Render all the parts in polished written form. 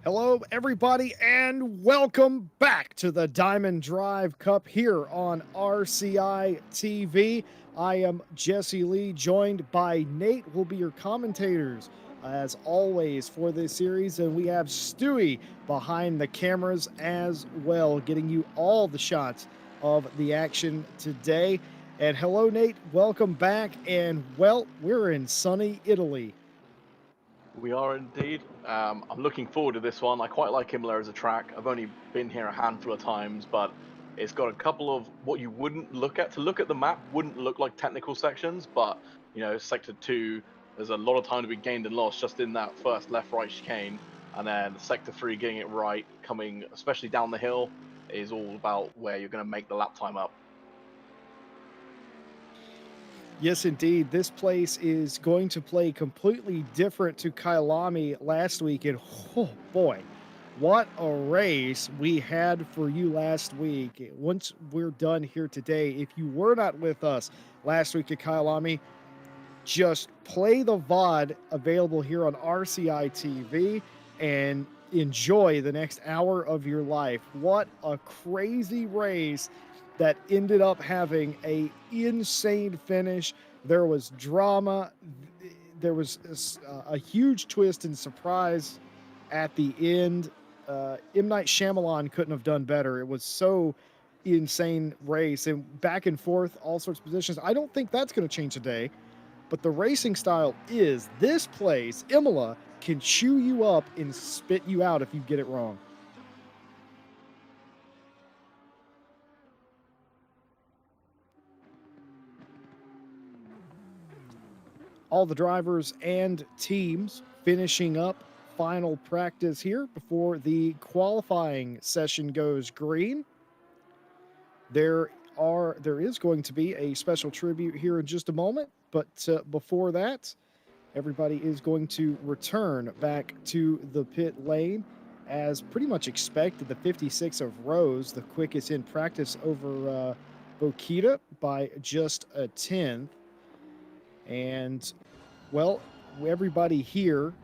Hello, everybody, and welcome back to the Diamond Drive Cup here on RCI TV. I am Jesse Lee, joined by Nate, who will be your commentators as always for this series, and we have Stewie behind the cameras as well, getting you all the shots of the action today. And hello, Nate, welcome back, and well, we're in sunny Italy. We are indeed. I'm looking forward to this one. I quite like Imola as a track. I've only been here a handful of times, but it's got a couple of what you wouldn't look at. To look at the map wouldn't look like technical sections, but Sector 2, there's a lot of time to be gained and lost just in that first left-right chicane, and then Sector 3 getting it right, coming especially down the hill, is all about where you're going to make the lap time up. Yes, indeed. This place is going to play completely different to Kailami last week. And oh boy, what a race we had for you last week. Once we're done here today, if you were not with us last week at Kailami, just play the VOD available here on RCI TV and enjoy the next hour of your life. What a crazy race that ended up having a insane finish. There was drama. There was a huge twist and surprise at the end. M. Night Shyamalan couldn't have done better. It was so insane race and back and forth, all sorts of positions. I don't think that's going to change today. But the racing style is this place, Imola, can chew you up and spit you out if you get it wrong. All the drivers and teams finishing up final practice here before the qualifying session goes green. There is going to be a special tribute here in just a moment, but before that, everybody is going to return back to the pit lane as pretty much expected. The 56 of Rose, the quickest in practice over Bokita by just a tenth. And, well, everybody here,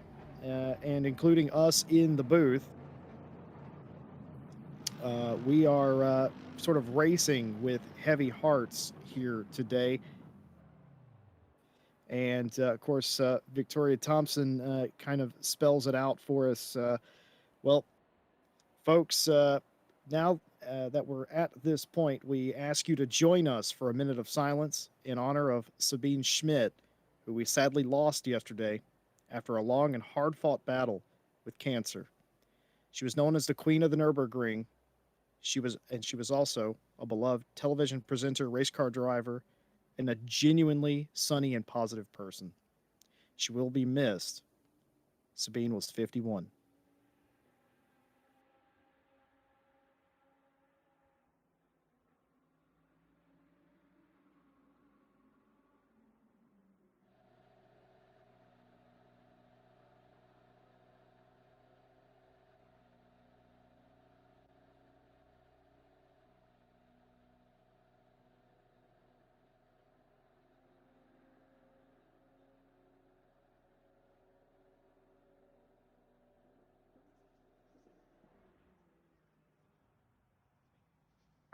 and including us in the booth, we are sort of racing with heavy hearts here today. And of course, Victoria Thompson kind of spells it out for us. Well, folks, now that we're at this point, we ask you to join us for a minute of silence in honor of Sabine Schmidt, who we sadly lost yesterday after a long and hard fought battle with cancer. She was known as the Queen of the Nürburgring. She was also a beloved television presenter, race car driver, and a genuinely sunny and positive person. She will be missed. Sabine was 51.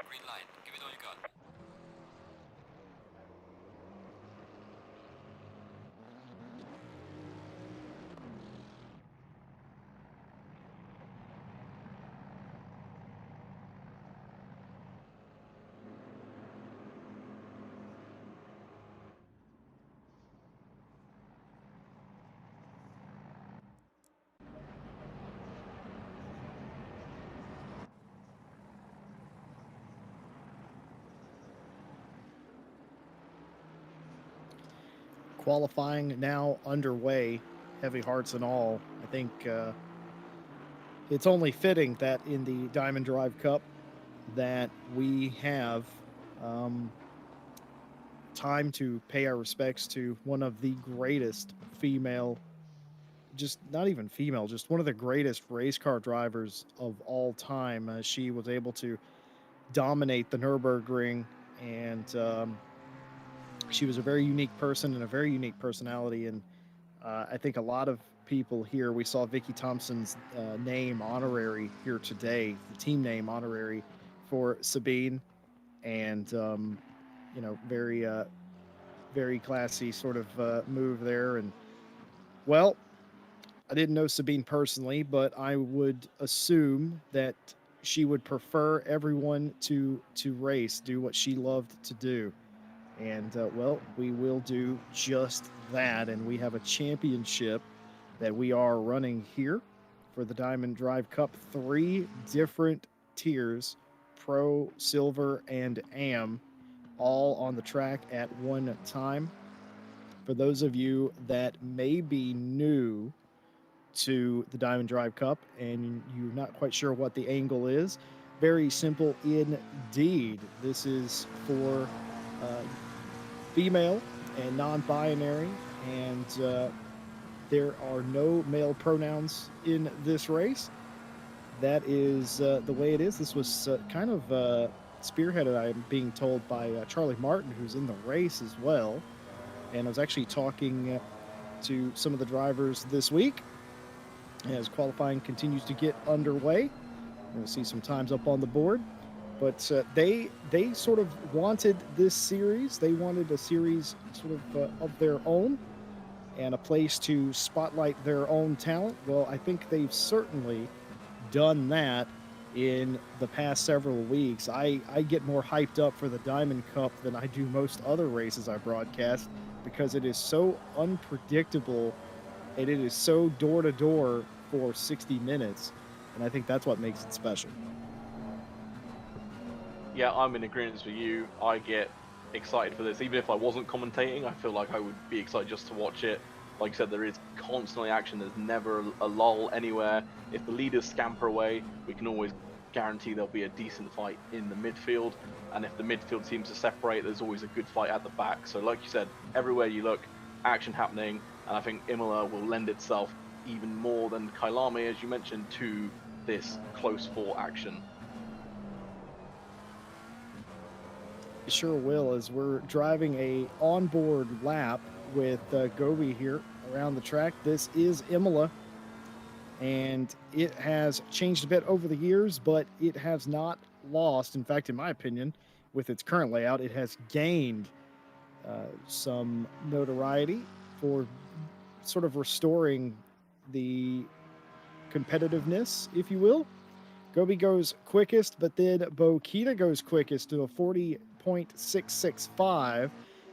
Green light. Give it all you got. Qualifying now underway, heavy hearts and all. I think it's only fitting that in the Diamond Drive Cup that we have um, time to pay our respects to one of the greatest female, just not even female, just one of the greatest race car drivers of all time. She was able to dominate the Nürburgring, and she was a very unique person and a very unique personality. And I think a lot of people here. We saw Vicky Thompson's name honorary here today, the team name honorary for Sabine, and very very classy sort of move there. And well, I didn't know Sabine personally, but I would assume that she would prefer everyone to race, do what she loved to do. And well, we will do just that. And we have a championship that we are running here for the Diamond Drive Cup. 3 different tiers: Pro, Silver, and Am, all on the track at one time. For those of you that may be new to the Diamond Drive Cup and you're not quite sure what the angle is, very simple indeed. This is for female and non-binary, and there are no male pronouns in this race. That is the way it is. This was kind of spearheaded, I'm being told, by Charlie Martin, who's in the race as well. And I was actually talking to some of the drivers this week as qualifying continues to get underway. We'll see some times up on the board. But they sort of wanted this series. They wanted a series sort of their own and a place to spotlight their own talent. Well, I think they've certainly done that in the past several weeks. I get more hyped up for the Diamond Cup than I do most other races I broadcast, because it is so unpredictable and it is so door to door for 60 minutes. And I think that's what makes it special. Yeah, I'm in agreement with you. I get excited for this. Even if I wasn't commentating, I feel like I would be excited just to watch it. Like you said, there is constantly action. There's never a lull anywhere. If the leaders scamper away, we can always guarantee there'll be a decent fight in the midfield. And if the midfield seems to separate, there's always a good fight at the back. So like you said, everywhere you look, action happening. And I think Imola will lend itself even more than Kailame, as you mentioned, to this close fought action. Sure will, as we're driving a onboard lap with Gobi here around the track. This is Imola, and it has changed a bit over the years, but it has not lost. In fact, in my opinion, with its current layout, it has gained some notoriety for sort of restoring the competitiveness, if you will. Gobi goes quickest, but then Bokita goes quickest to a 40.665,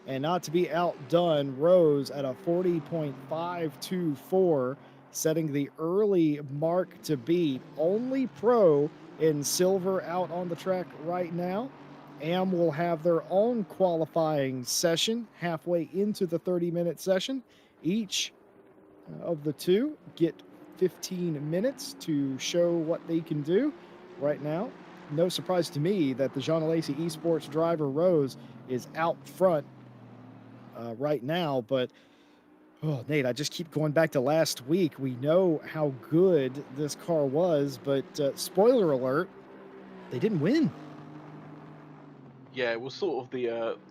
and not to be outdone, Rose at a 40.524, setting the early mark to beat. Only Pro and Silver out on the track right now. Am will have their own qualifying session halfway into the 30-minute session. Each of the two get 15 minutes to show what they can do right now. No surprise to me that the Jean Alesi Esports driver Rose is out front right now, but Nate, I just keep going back to last week. We know how good this car was, but spoiler alert, they didn't win. Yeah, it was sort of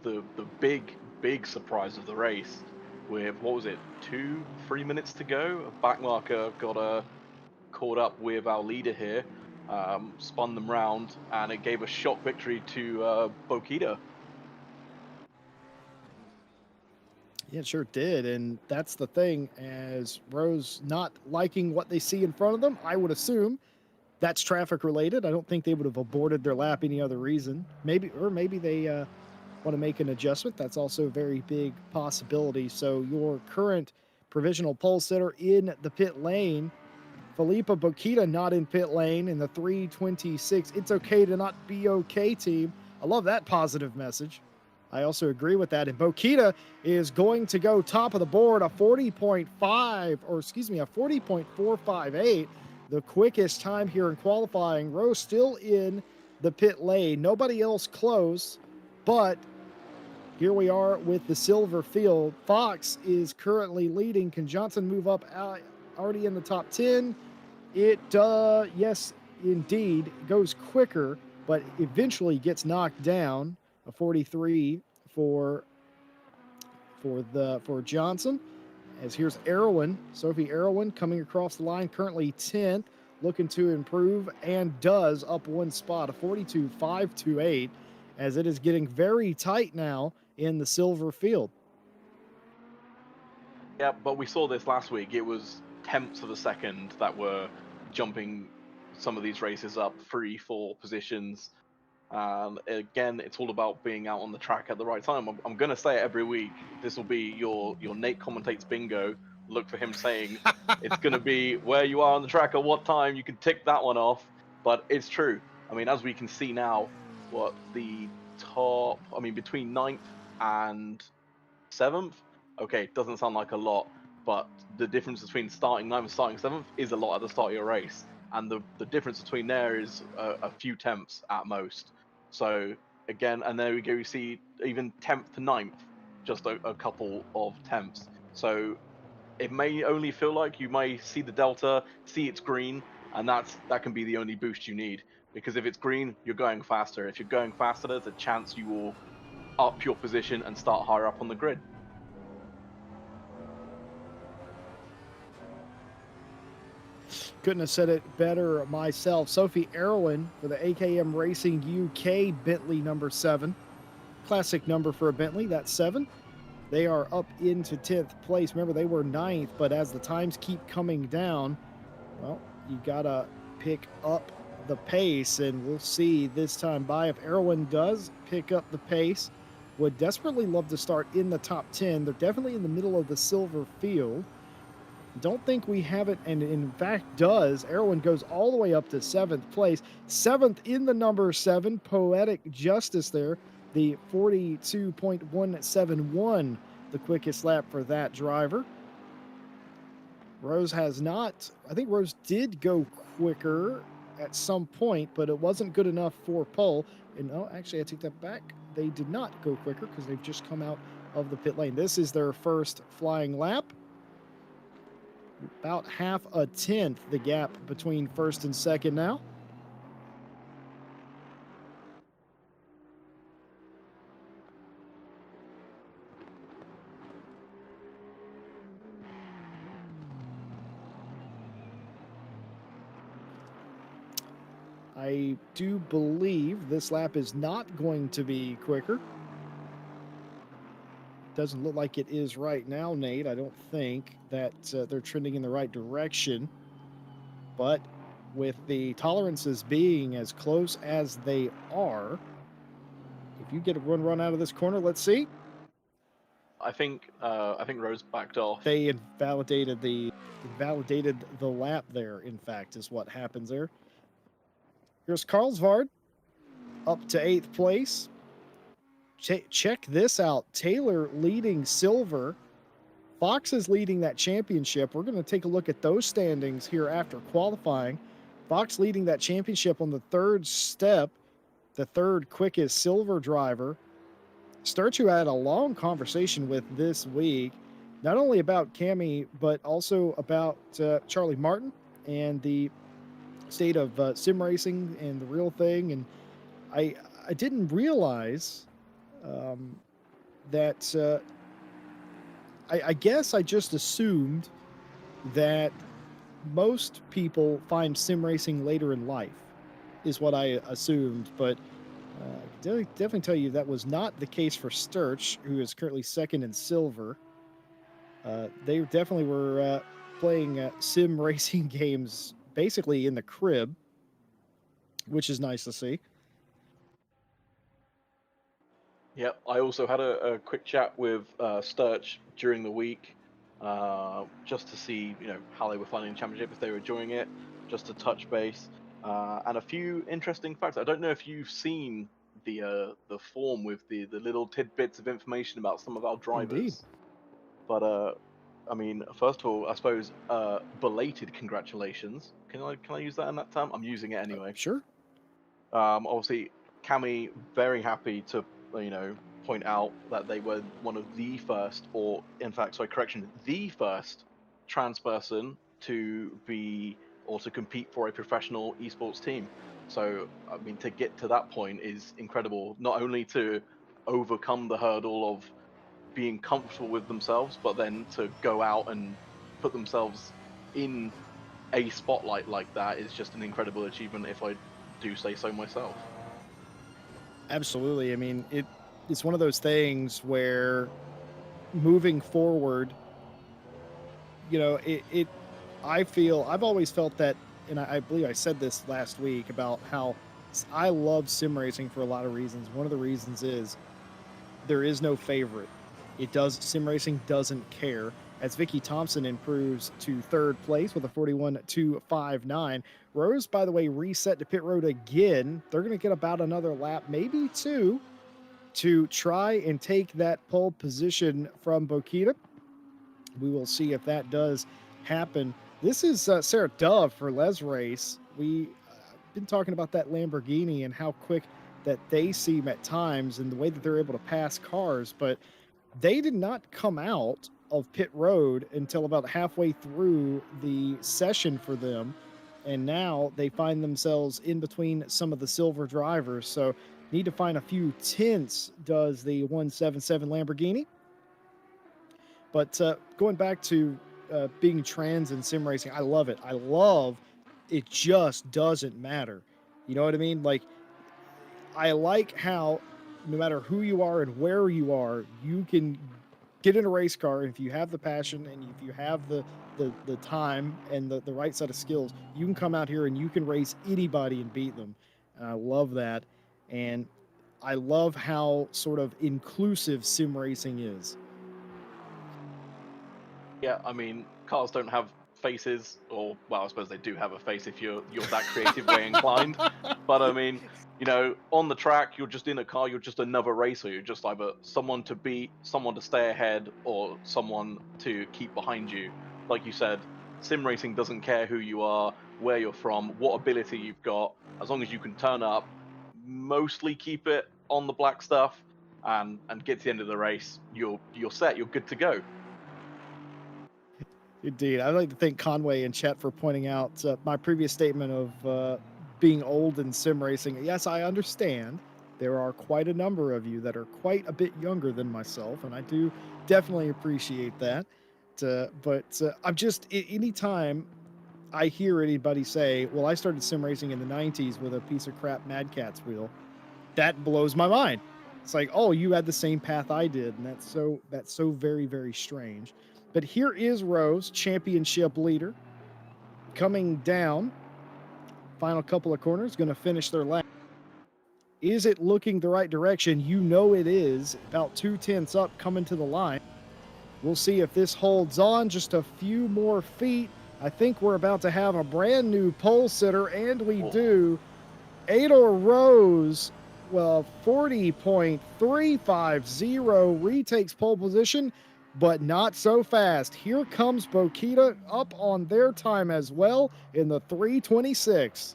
the big surprise of the race. With, what was it, 2-3 minutes to go, a backmarker got caught up with our leader here, spun them round, and it gave a shock victory to Bokita. Yeah, it sure did. And that's the thing, as Rose not liking what they see in front of them, I would assume that's traffic related. I don't think they would have aborted their lap any other reason. Maybe they want to make an adjustment. That's also a very big possibility. So your current provisional pole sitter in the pit lane, Felipa Bokita, not in pit lane in the 326. It's okay to not be okay team. I love that positive message. I also agree with that. And Bokita is going to go top of the board, a 40.458, the quickest time here in qualifying. Rose still in the pit lane. Nobody else close, but here we are with the silver field. Fox is currently leading. Can Johnson move up already in the top 10? It, yes, indeed, goes quicker, but eventually gets knocked down. A 43 for Johnson, As here's Erwin, Sophie Erwin coming across the line, currently 10th, looking to improve and does up one spot, a 42.528, as it is getting very tight now in the silver field. Yeah, but we saw this last week. It was tenths of a second that were jumping some of these races up 3-4 positions. Again, it's all about being out on the track at the right time. I'm going to say it every week. This will be your Nate commentates bingo. Look for him saying it's going to be where you are on the track at what time. You can tick that one off. But it's true. I mean, as we can see now, what the top, I mean, between 9th and 7th, okay, doesn't sound like a lot, but the difference between starting 9th and starting 7th is a lot at the start of your race. And the difference between there is a few tenths at most. So again, and there we go, you see even 10th to 9th, just a couple of tenths. So it may only feel like you may see the delta, see it's green, and that can be the only boost you need. Because if it's green, you're going faster. If you're going faster, there's a chance you will up your position and start higher up on the grid. Couldn't have said it better myself. Sophie Erwin for the AKM Racing UK Bentley number 7. Classic number for a Bentley, that's 7. They are up into 10th place. Remember, they were 9th, but as the times keep coming down, well, you got to pick up the pace, and we'll see this time by if Erwin does pick up the pace. Would desperately love to start in the top 10. They're definitely in the middle of the silver field. Don't think we have it, and in fact does. Erwin goes all the way up to 7th place. 7th in the number 7, Poetic Justice there. The 42.171, the quickest lap for that driver. Rose has not. I think Rose did go quicker at some point, but it wasn't good enough for pole. And no, actually, I take that back. They did not go quicker because they've just come out of the pit lane. This is their first flying lap. About half a tenth the gap between first and second now. I do believe this lap is not going to be quicker. Doesn't look like it is right now, Nate. I don't think that they're trending in the right direction. But with the tolerances being as close as they are, if you get a run out of this corner, let's see. I think Rose backed off. They invalidated the lap there, in fact, is what happens there. Here's Carlsvard up to 8th place. Check this out. Taylor leading silver. Fox is leading that championship. We're going to take a look at those standings here after qualifying. Fox leading that championship on the 3rd step, the 3rd quickest silver driver. Sturchu had a long conversation with this week, not only about Cami, but also about Charlie Martin and the state of sim racing and the real thing. And I didn't realize that I guess I just assumed that most people find sim racing later in life, is what I assumed. But definitely tell you that was not the case for Sturch, who is currently 2nd in silver. They definitely were playing sim racing games basically in the crib, which is nice to see. Yeah, I also had a quick chat with Sturch during the week, just to see how they were finding the championship, if they were enjoying it, just to touch base, and a few interesting facts. I don't know if you've seen the form with the little tidbits of information about some of our drivers. Indeed. But I mean, first of all, I suppose belated congratulations. Can I use that in that term? I'm using it anyway. Sure. Obviously, Cami very happy to point out that they were one of the first, or in fact, sorry, correction, the first trans person to be or to compete for a professional esports team. So, I mean, to get to that point is incredible. Not only to overcome the hurdle of being comfortable with themselves, but then to go out and put themselves in a spotlight like that is just an incredible achievement, if I do say so myself. Absolutely. I mean, it's one of those things where moving forward, it I feel I've always felt that, and I believe I said this last week about how I love sim racing for a lot of reasons. One of the reasons is there is no favorite. Sim racing doesn't care. As Vicky Thompson improves to third place with a 41.259. Rose, by the way, reset to pit road again. They're going to get about another lap, maybe two, to try and take that pole position from Bokita. We will see if that does happen. This is Sarah Dove for Les Race. We've been talking about that Lamborghini and how quick that they seem at times and the way that they're able to pass cars, but they did not come out of pit road until about halfway through the session for them. And now they find themselves in between some of the silver drivers. So need to find a few tenths, does the 177 Lamborghini. But going back to being trans in sim racing, I love it. I love it. Just doesn't matter. You know what I mean? Like, I like how no matter who you are and where you are, you can get in a race car. And if you have the passion and if you have the time and the right set of skills, you can come out here and you can race anybody and beat them. And I love that. And I love how sort of inclusive sim racing is. Yeah, I mean, cars don't have faces, or well, I suppose they do have a face if you're that creative way inclined. But I mean, on the track, you're just in a car, you're just another racer. You're just either someone to beat, someone to stay ahead, or someone to keep behind you. Like you said, sim racing doesn't care who you are, where you're from, what ability you've got. As long as you can turn up, mostly keep it on the black stuff, and get to the end of the race, you're set. You're good to go. Indeed. I'd like to thank Conway and Chet for pointing out my previous statement of being old in sim racing. Yes, I understand. There are quite a number of you that are quite a bit younger than myself, and I do definitely appreciate that. But I'm just, anytime I hear anybody say, well, I started sim racing in the 90s with a piece of crap Mad Catz wheel, that blows my mind. It's like, oh, you had the same path I did, and that's so very, very strange. But here is Rose, championship leader, coming down. Final couple of corners, going to finish their lap. Is it looking the right direction? You know it is. About 2/10 up, coming to the line. We'll see if this holds on. Just a few more feet. I think we're about to have a brand new pole sitter, and we do. Ador Rose, well, 40.350 retakes pole position, but not so fast. Here comes Bokita up on their time as well in the 3:26.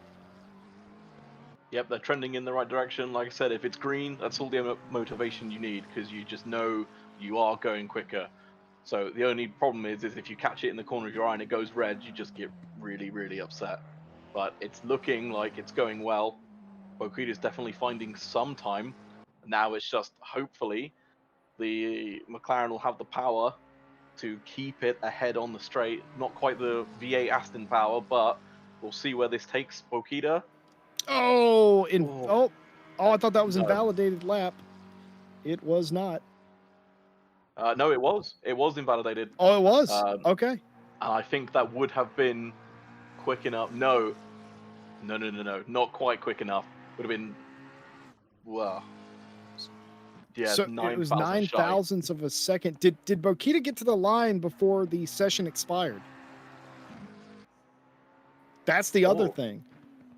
Yep, they're trending in the right direction. Like I said, if it's green, that's all the motivation you need, because you just know you are going quicker. So the only problem is if you catch it in the corner of your eye and it goes red, you just get really, really upset. But it's looking like it's going well. Bokita's definitely finding some time. Now it's just, hopefully, the McLaren will have the power to keep it ahead on the straight. Not quite the V8 Aston power, but we'll see where this takes Bokita. I thought that was No. invalidated lap. It was not. No, it was. It was invalidated. Oh, it was? Okay. And I think that would have been quick enough. No. Not quite quick enough. Would have been, well, yeah, So it was 9 thousandths of a second. Did Bokita get to the line before the session expired? That's the other thing.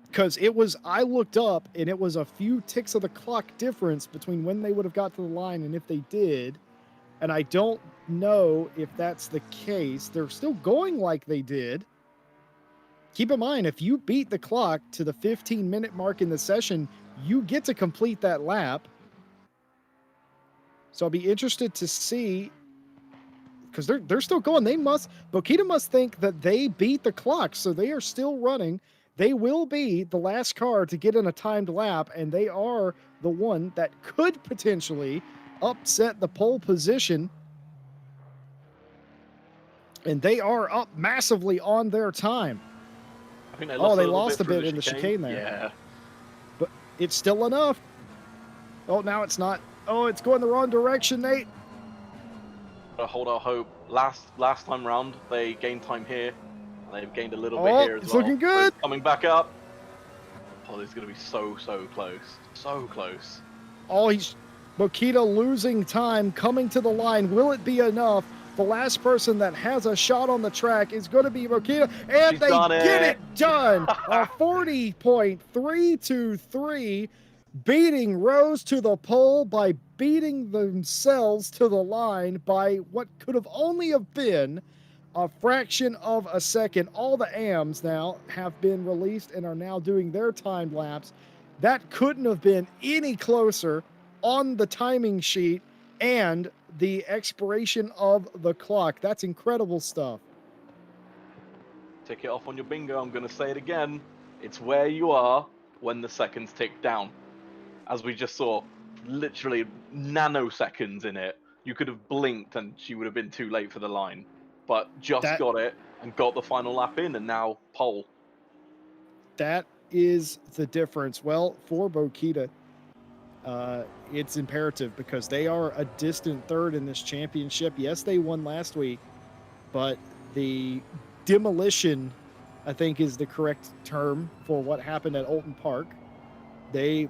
Because I looked up and it was a few ticks of the clock difference between when they would have got to the line and if they did. And I don't know if that's the case. They're still going like they did. Keep in mind, if you beat the clock to the 15-minute mark in the session, you get to complete that lap. So I'll be interested to see, because they're still going. Bokita must think that they beat the clock, so they are still running. They will be the last car to get in a timed lap, and they are the one that could potentially upset the pole position, and they are up massively on their time. I think they Oh, lost a they little lost bit a through bit in the chicane there, Yeah. but it's still enough. Oh, now it's not. Oh, it's going the wrong direction, Nate. Hold our hope. Last time round, they gained time here, and they've gained a little bit Oh, here as it's well. looking So good. it's coming back up. Oh, this is going to be so close. So close. Oh, Bokita losing time, coming to the line. Will it be enough? The last person that has a shot on the track is going to be Bokita, and She's they done get it. it done. A 40.323, beating Rose to the pole by beating themselves to the line by what could have only have been a fraction of a second. All the AMs now have been released and are now doing their time lapse. That couldn't have been any closer on the timing sheet and the expiration of the clock. That's incredible stuff. Tick it off on your bingo. I'm going to say it again. It's where you are when the seconds tick down. As we just saw, literally nanoseconds in it. You could have blinked and she would have been too late for the line. But just got it and got the final lap in, and now pole. That is the difference. Well, for Bokita, it's imperative because they are a distant third in this championship. Yes, they won last week, but the demolition, I think, is the correct term for what happened at Alton Park. They're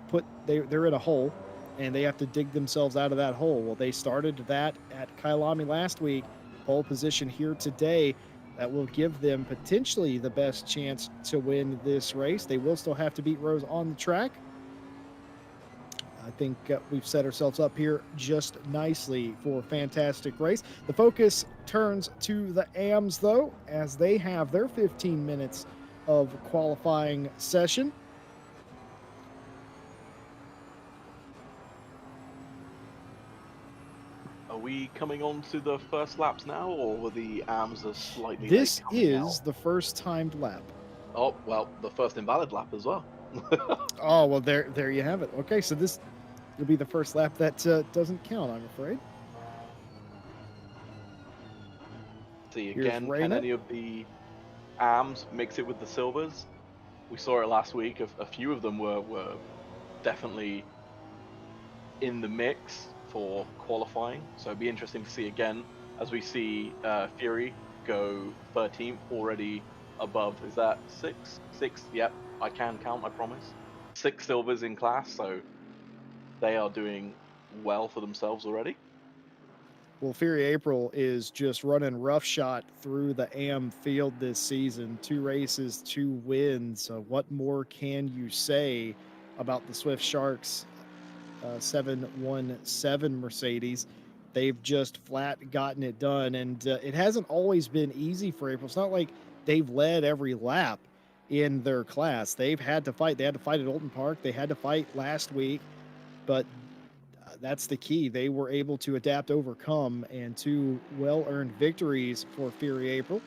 in a hole, and they have to dig themselves out of that hole. Well, they started that at Kailami last week. Pole position here today. That will give them potentially the best chance to win this race. They will still have to beat Rose on the track. I think we've set ourselves up here just nicely for a fantastic race. The focus turns to the AMs, though, as they have their 15 minutes of qualifying session. Are we coming on to the first laps now, or were the AMs are slightly This late coming is out? the first timed lap. Oh, well, the first invalid lap as well. Oh, well, there you have it. Okay, so this will be the first lap that doesn't count, I'm afraid. See, Here's again, can Reyna. any of the AMs mix it with the silvers? We saw it last week. A few of them were definitely in the mix for qualifying. So it'd be interesting to see again as we see Fury go 13th, already above. Is that six? Six? Yep, I can count, I promise. 6 silvers in class, so they are doing well for themselves already. Well, Fury April is just running roughshod through the AM field this season. 2 races, 2 wins. What more can you say about the Swift Sharks 717 Mercedes? They've just flat gotten it done, and it hasn't always been easy for April. It's not like they've led every lap in their class. They've had to fight. They had to fight at Alton Park. They had to fight last week, but that's the key. They were able to adapt, overcome, and 2 well-earned victories for Fury April.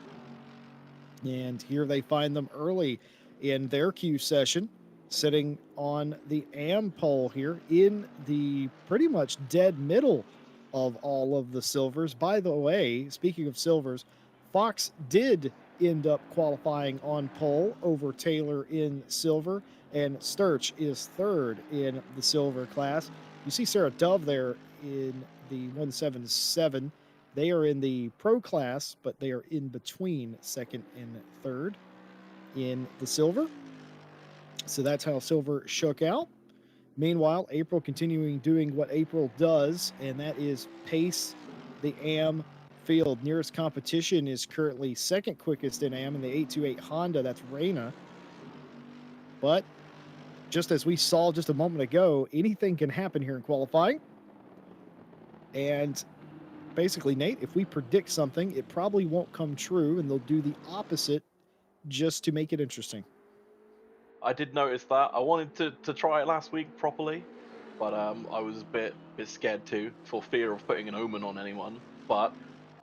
And here they find them early in their Q session, sitting on the AM pole here in the pretty much dead middle of all of the silvers. By the way, speaking of silvers, Fox did end up qualifying on pole over Taylor in silver, and Sturch is third in the silver class. You see Sarah Dove there in the 177. They are in the pro class, but they are in between second and third in the silver. So that's how silver shook out. Meanwhile, April continuing doing what April does, and that is pace the AM field. Nearest competition is currently second quickest in AM in the 828 Honda. That's Reyna. But just as we saw just a moment ago, anything can happen here in qualifying. And basically, Nate, if we predict something, it probably won't come true, and they'll do the opposite just to make it interesting. I did notice that. I wanted to try it last week properly, but I was a bit scared too, for fear of putting an omen on anyone. But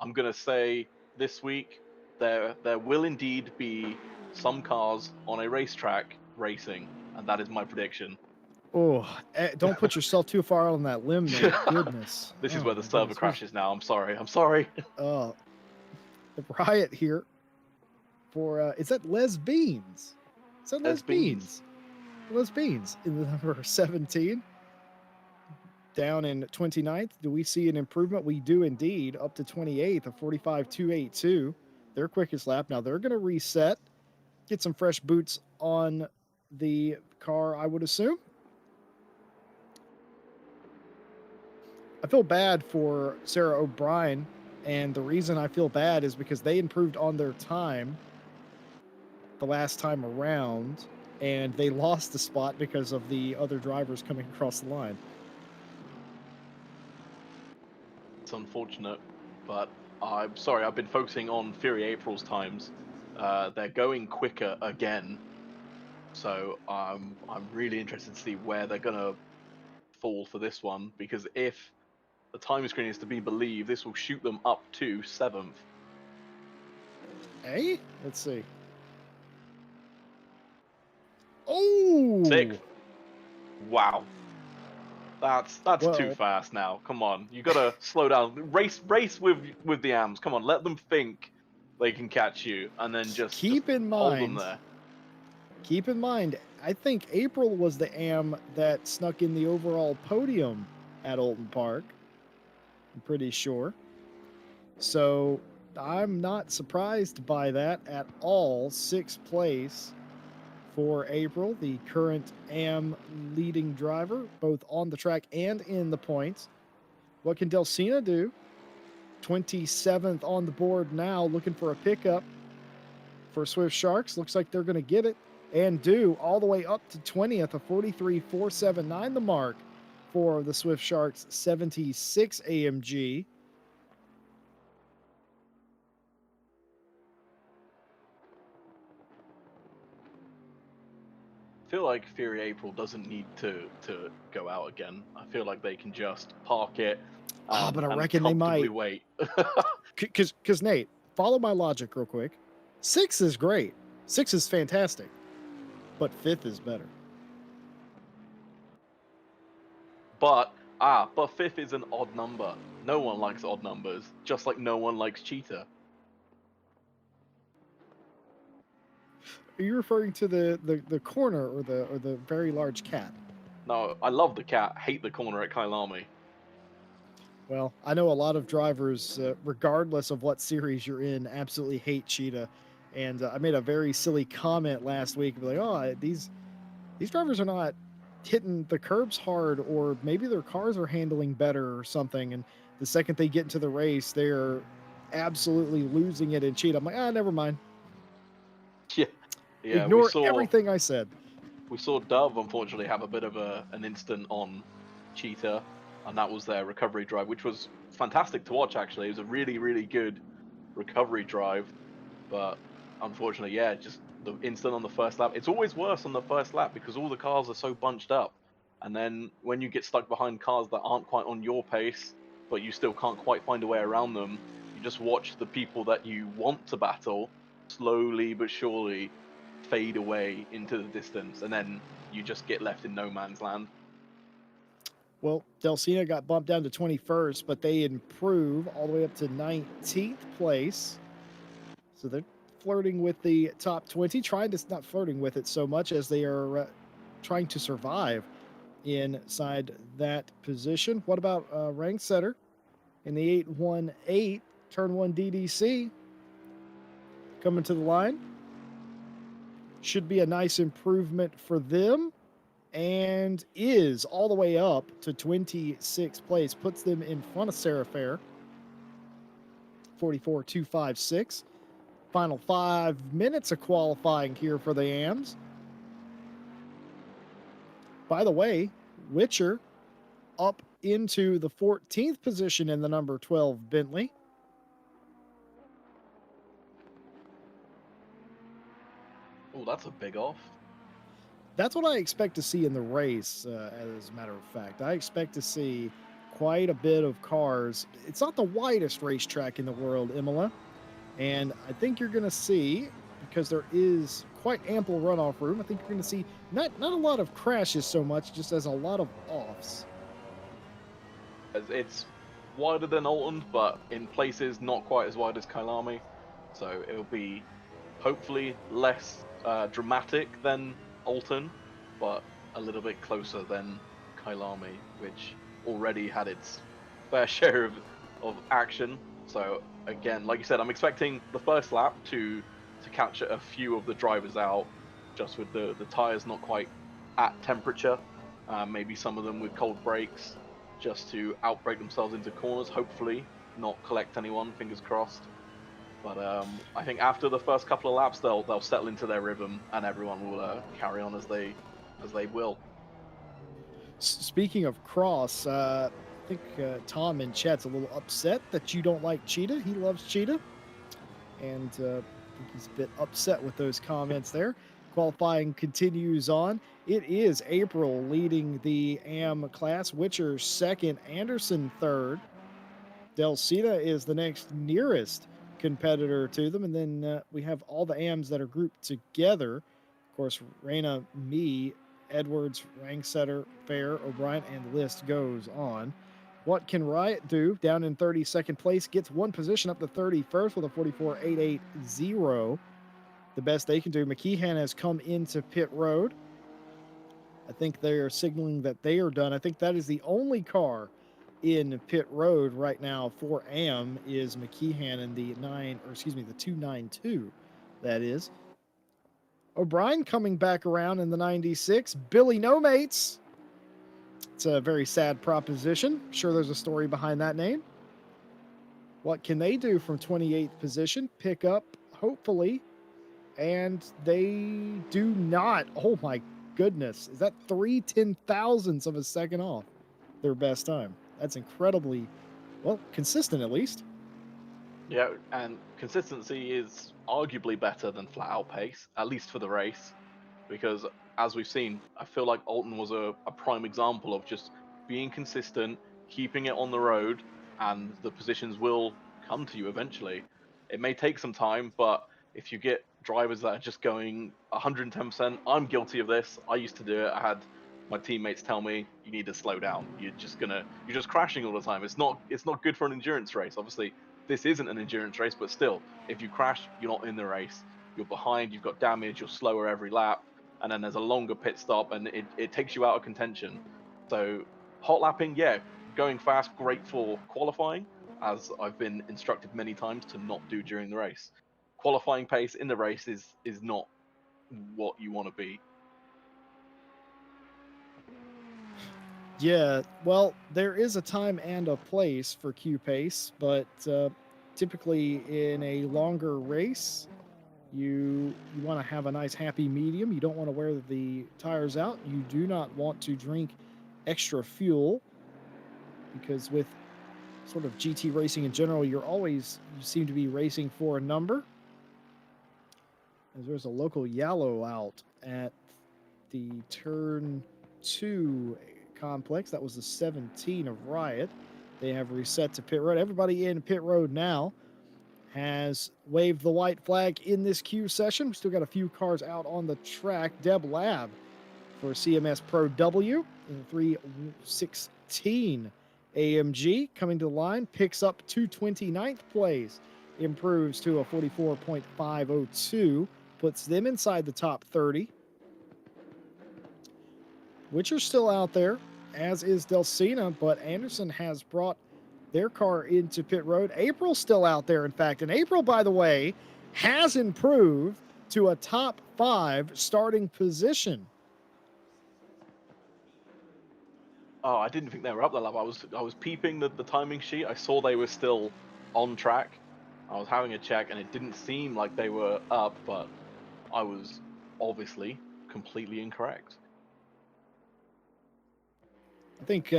I'm gonna say this week there will indeed be some cars on a racetrack racing, and that is my prediction. Oh, don't put yourself too far out on that limb, Nate. Goodness. This is Oh where the my server goodness. crashes now. I'm sorry. I'm sorry. Uh, the riot here for is that Les Beans? Is that Les There's beans. Beans? Les Beans in the number 17. Down in 29th. Do we see an improvement? We do indeed. Up to 28th, a 45.282. Their quickest lap. Now they're going to reset, get some fresh boots on the car, I would assume. I feel bad for Sarah O'Brien, and the reason I feel bad is because they improved on their time the last time around, and they lost the spot because of the other drivers coming across the line. It's unfortunate, but I'm sorry. I've been focusing on Fury April's times. They're going quicker again, so I'm really interested to see where they're gonna fall for this one, because if the time screen is to be believed, this will shoot them up to 7th. Hey, let's see. Oh, 6th. Wow. That's too well, fast now. Come on, you gotta slow down. Race with the AMs. Come on, let them think they can catch you, and then just keep in hold them mind. there. Keep in mind, I think April was the AM that snuck in the overall podium at Alton Park. I'm pretty sure. So I'm not surprised by that at all. 6th place for April, the current AM leading driver, both on the track and in the points. What can Delcina do? 27th on the board now, looking for a pickup for Swift Sharks. Looks like they're going to get it and do, all the way up to 20th, a 43.479, the mark for the Swift Sharks 76 AMG. I feel like Fury April doesn't need to go out again. I feel like they can just park it But I and reckon they comfortably might. wait. Because Nate, follow my logic real quick. 6 is great. 6 is fantastic. But 5th is better. But 5th is an odd number. No one likes odd numbers, just like no one likes cheetah. Are you referring to the corner or the very large cat? No, I love the cat, hate the corner at Kailami. Well, I know a lot of drivers, regardless of what series you're in, absolutely hate cheetah. And I made a very silly comment last week, like, "Oh, these drivers are not hitting the curbs hard, or maybe their cars are handling better or something." And the second they get into the race, they're absolutely losing it in cheetah. I'm like, never mind. Yeah, Ignore everything I said. We saw Dove unfortunately have a bit of an instant on cheetah, and that was their recovery drive, which was fantastic to watch. Actually, it was a really good recovery drive, but unfortunately, yeah, just the instant on the first lap. It's always worse on the first lap because all the cars are so bunched up, and then when you get stuck behind cars that aren't quite on your pace, but you still can't quite find a way around them, you just watch the people that you want to battle slowly but surely fade away into the distance, and then you just get left in no man's land. Well, Delcina got bumped down to 21st, but they improve all the way up to 19th place. So they're flirting with the top 20, trying to, not flirting with it so much as they are trying to survive inside that position. What about rank setter in the 818 turn 1 DDC coming to the line? Should be a nice improvement for them, and is all the way up to 26th place, puts them in front of Sarah Fair. 44.256. Final 5 minutes of qualifying here for the AMs. By the way, Witcher up into the 14th position in the number 12 Bentley. Oh, that's a big off. That's what I expect to see in the race, as a matter of fact. I expect to see quite a bit of cars. It's not the widest racetrack in the world, Imola. And I think you're going to see because there is quite ample runoff room. I think you're going to see not a lot of crashes so much, just as a lot of offs. It's wider than Alton, but in places not quite as wide as Kailami. So it'll be hopefully less dramatic than Alton, but a little bit closer than Kailami, which already had its fair share of action. So again, like you said, I'm expecting the first lap to catch a few of the drivers out, just with the tires not quite at temperature. Maybe some of them with cold brakes, just to outbrake themselves into corners. Hopefully, not collect anyone. Fingers crossed. But I think after the first couple of laps, they'll settle into their rhythm, and everyone will carry on as they will. Speaking of Cross, I think Tom in chat's a little upset that you don't like Cheetah. He loves Cheetah, and I think he's a bit upset with those comments there. Qualifying continues on. It is April leading the AM class. Witcher second, Anderson third. Delcina is the next nearest competitor to them, and then we have all the AMs that are grouped together. Of course, Reina, me, Edwards, Rangsetter, Fair, O'Brien, and the list goes on. What can Riot do? Down in 32nd place, gets one position up to 31st with a 44.880. The best they can do. McKeehan has come into pit road. I think they are signaling that they are done. I think that is the only car in pit road right now for AM is McKeehan in the 292. That is. O'Brien coming back around in the 96. Billy No Mates. It's a very sad proposition. I'm sure there's a story behind that name. What can they do from 28th position? Pick up, hopefully. And they do not. Oh my goodness. Is that 3/10,000ths of a second off their best time? That's incredibly, well, consistent at least. Yeah, and consistency is arguably better than flat out pace, at least for the race, because as we've seen, I feel like Alton was a prime example of just being consistent, keeping it on the road, and the positions will come to you eventually. It may take some time, but if you get drivers that are just going 110%, I'm guilty of this. I used to do it. I had my teammates tell me you need to slow down. You're just crashing all the time. It's not good for an endurance race. Obviously, this isn't an endurance race, but still, if you crash, you're not in the race. You're behind, you've got damage, you're slower every lap, and then there's a longer pit stop, and it takes you out of contention. So hot lapping, yeah, going fast, great for qualifying, as I've been instructed many times to not do during the race. Qualifying pace in the race is not what you want to be. Yeah, well, there is a time and a place for Q pace, but typically in a longer race, you want to have a nice happy medium. You don't want to wear the tires out. You do not want to drink extra fuel, because with sort of GT racing in general, you seem to be racing for a number. As there's a local yellow out at the turn 2 complex. That was the 17 of Riot. They have reset to pit road. Everybody in pit road now has waved the white flag in this Q session. We still got a few cars out on the track. Deb Lab for CMS Pro W in the 316 AMG coming to the line, picks up 229th place, improves to a 44.502, puts them inside the top 30. Witcher's still out there, as is Delcina, but Anderson has brought their car into pit road. April's still out there, in fact. And April, by the way, has improved to a top 5 starting position. Oh, I didn't think they were up that lap. I was peeping the timing sheet. I saw they were still on track. I was having a check, and it didn't seem like they were up, but I was obviously completely incorrect. I think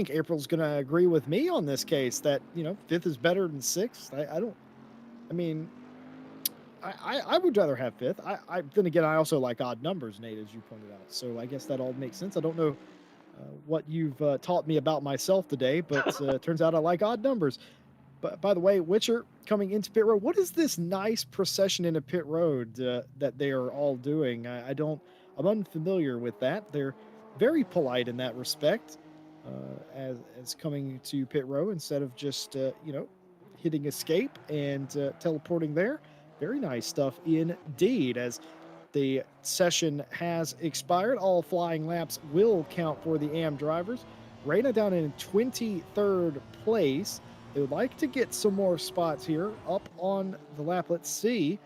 April's going to agree with me on this case that, 5th is better than 6th. I would rather have 5th. Then again, I also like odd numbers, Nate, as you pointed out. So I guess that all makes sense. I don't know what you've taught me about myself today, but turns out I like odd numbers. But by the way, Witcher coming into pit road. What is this nice procession into pit road that they are all doing? I don't. I'm unfamiliar with that. They're very polite in that respect, as coming to pit row instead of just hitting escape and teleporting there. Very nice stuff indeed. As the session has expired, all flying laps will count for the AM drivers. Reina down in 23rd place. They would like to get some more spots here up on the lap. Let's see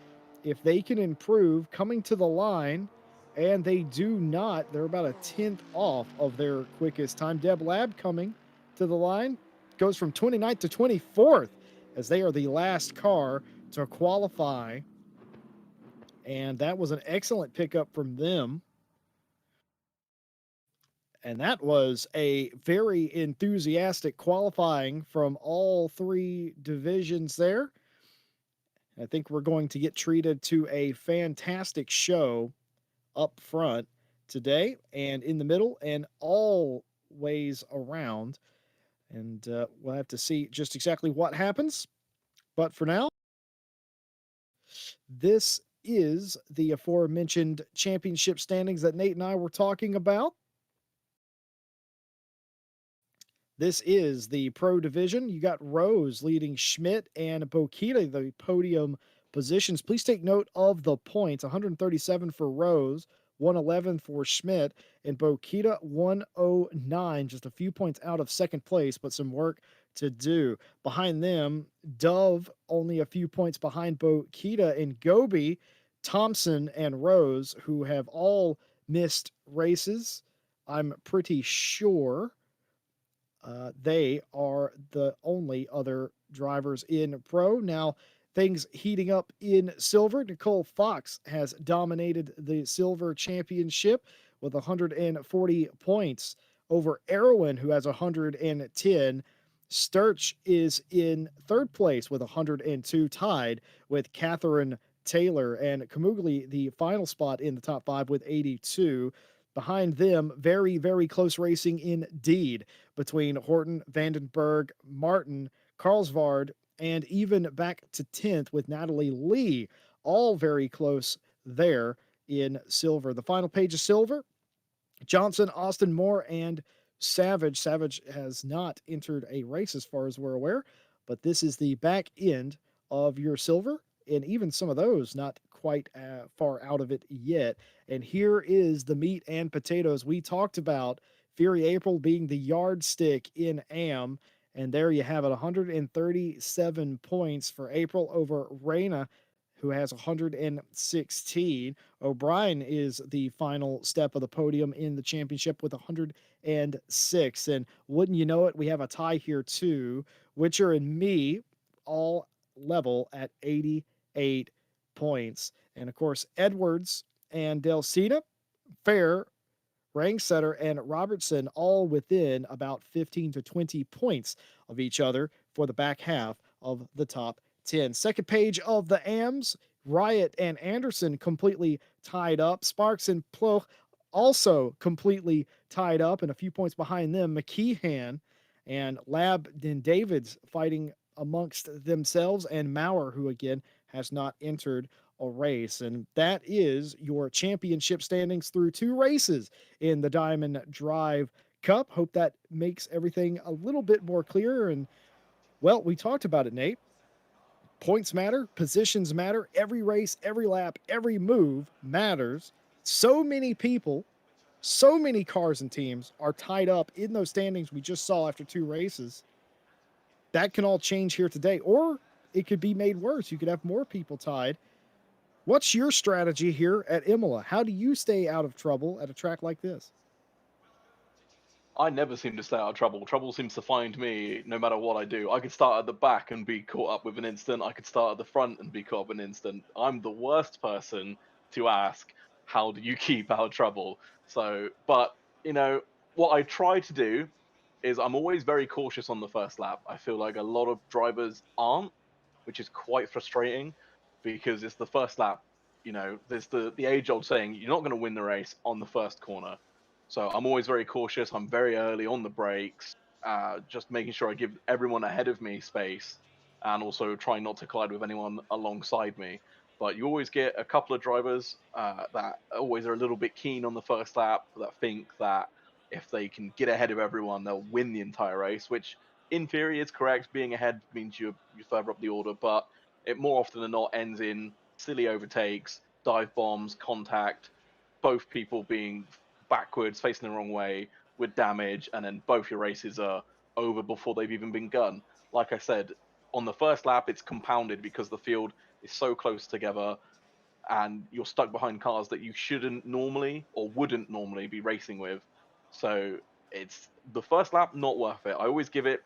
if they can improve coming to the line. And they do not. They're about a 10th off of their quickest time. Deb Lab coming to the line goes from 29th to 24th as they are the last car to qualify. And that was an excellent pickup from them. And that was a very enthusiastic qualifying from all three divisions there. I think we're going to get treated to a fantastic show up front today and in the middle and all ways around. And we'll have to see just exactly what happens. But for now, this is the aforementioned championship standings that Nate and I were talking about. This is the pro division. You got Rose leading Schmidt and Bokita, the podium positions. Please take note of the points 137 for Rose, 111 for Schmidt, and Bokita 109, just a few points out of second place, but some work to do. Behind them, Dove only a few points behind Bokita and Gobi, Thompson and Rose, who have all missed races. I'm pretty sure they are the only other drivers in pro. Now, things heating up in silver. Nicole Fox has dominated the silver championship with 140 points over Erwin, who has 110. Sturch is in third place with 102, tied with Catherine Taylor, and Kamugli, the final spot in the top five with 82. Behind them, very, very close racing indeed between Horton, Vandenberg, Martin, Carlsvard, and even back to 10th with Natalie Lee, all very close there in silver. The final page of silver, Johnson, Austin Moore, and Savage. Savage has not entered a race as far as we're aware, but this is the back end of your silver, and even some of those not quite far out of it yet. And here is the meat and potatoes. We talked about Fury April being the yardstick in AM, and there you have it, 137 points for April over Reina, who has 116. O'Brien is the final step of the podium in the championship with 106. And wouldn't you know it, we have a tie here too. Witcher and me all level at 88 points. And of course, Edwards and Delcina, Fair, Rangsetter, and Robertson all within about 15 to 20 points of each other for the back half of the top 10. Second page of the AMs, Riot and Anderson completely tied up. Sparks and Ploch also completely tied up, and a few points behind them, McKeehan and Lab and Davids fighting amongst themselves, and Maurer, who again has not entered a race. And that is your championship standings through two races in the Diamond Drive Cup. Hope that makes everything a little bit more clear. And well, we talked about it, Nate. Points matter, positions matter, every race, every lap, every move matters. So many people, so many cars and teams are tied up in those standings we just saw after two races. That can all change here today, or it could be made worse. You could have more people tied. What's your strategy here at Imola? How do you stay out of trouble at a track like this? I never seem to stay out of trouble. Trouble seems to find me no matter what I do. I could start at the back and be caught up with an instant. I could start at the front and be caught up with an instant. I'm the worst person to ask, how do you keep out of trouble? So, but, what I try to do is I'm always very cautious on the first lap. I feel like a lot of drivers aren't, which is quite frustrating because it's the first lap. There's the age-old saying, you're not going to win the race on the first corner. So I'm always very cautious. I'm very early on the brakes, just making sure I give everyone ahead of me space. and also trying not to collide with anyone alongside me. But you always get a couple of drivers that always are a little bit keen on the first lap, that think that if they can get ahead of everyone, they'll win the entire race, which in theory is correct. Being ahead means you're further up the order, but it more often than not ends in silly overtakes, dive bombs, contact, both people being backwards, facing the wrong way with damage, and then both your races are over before they've even been begun. Like I said, on the first lap, it's compounded because the field is so close together and you're stuck behind cars that you shouldn't normally or wouldn't normally be racing with. So it's the first lap not worth it. I always give it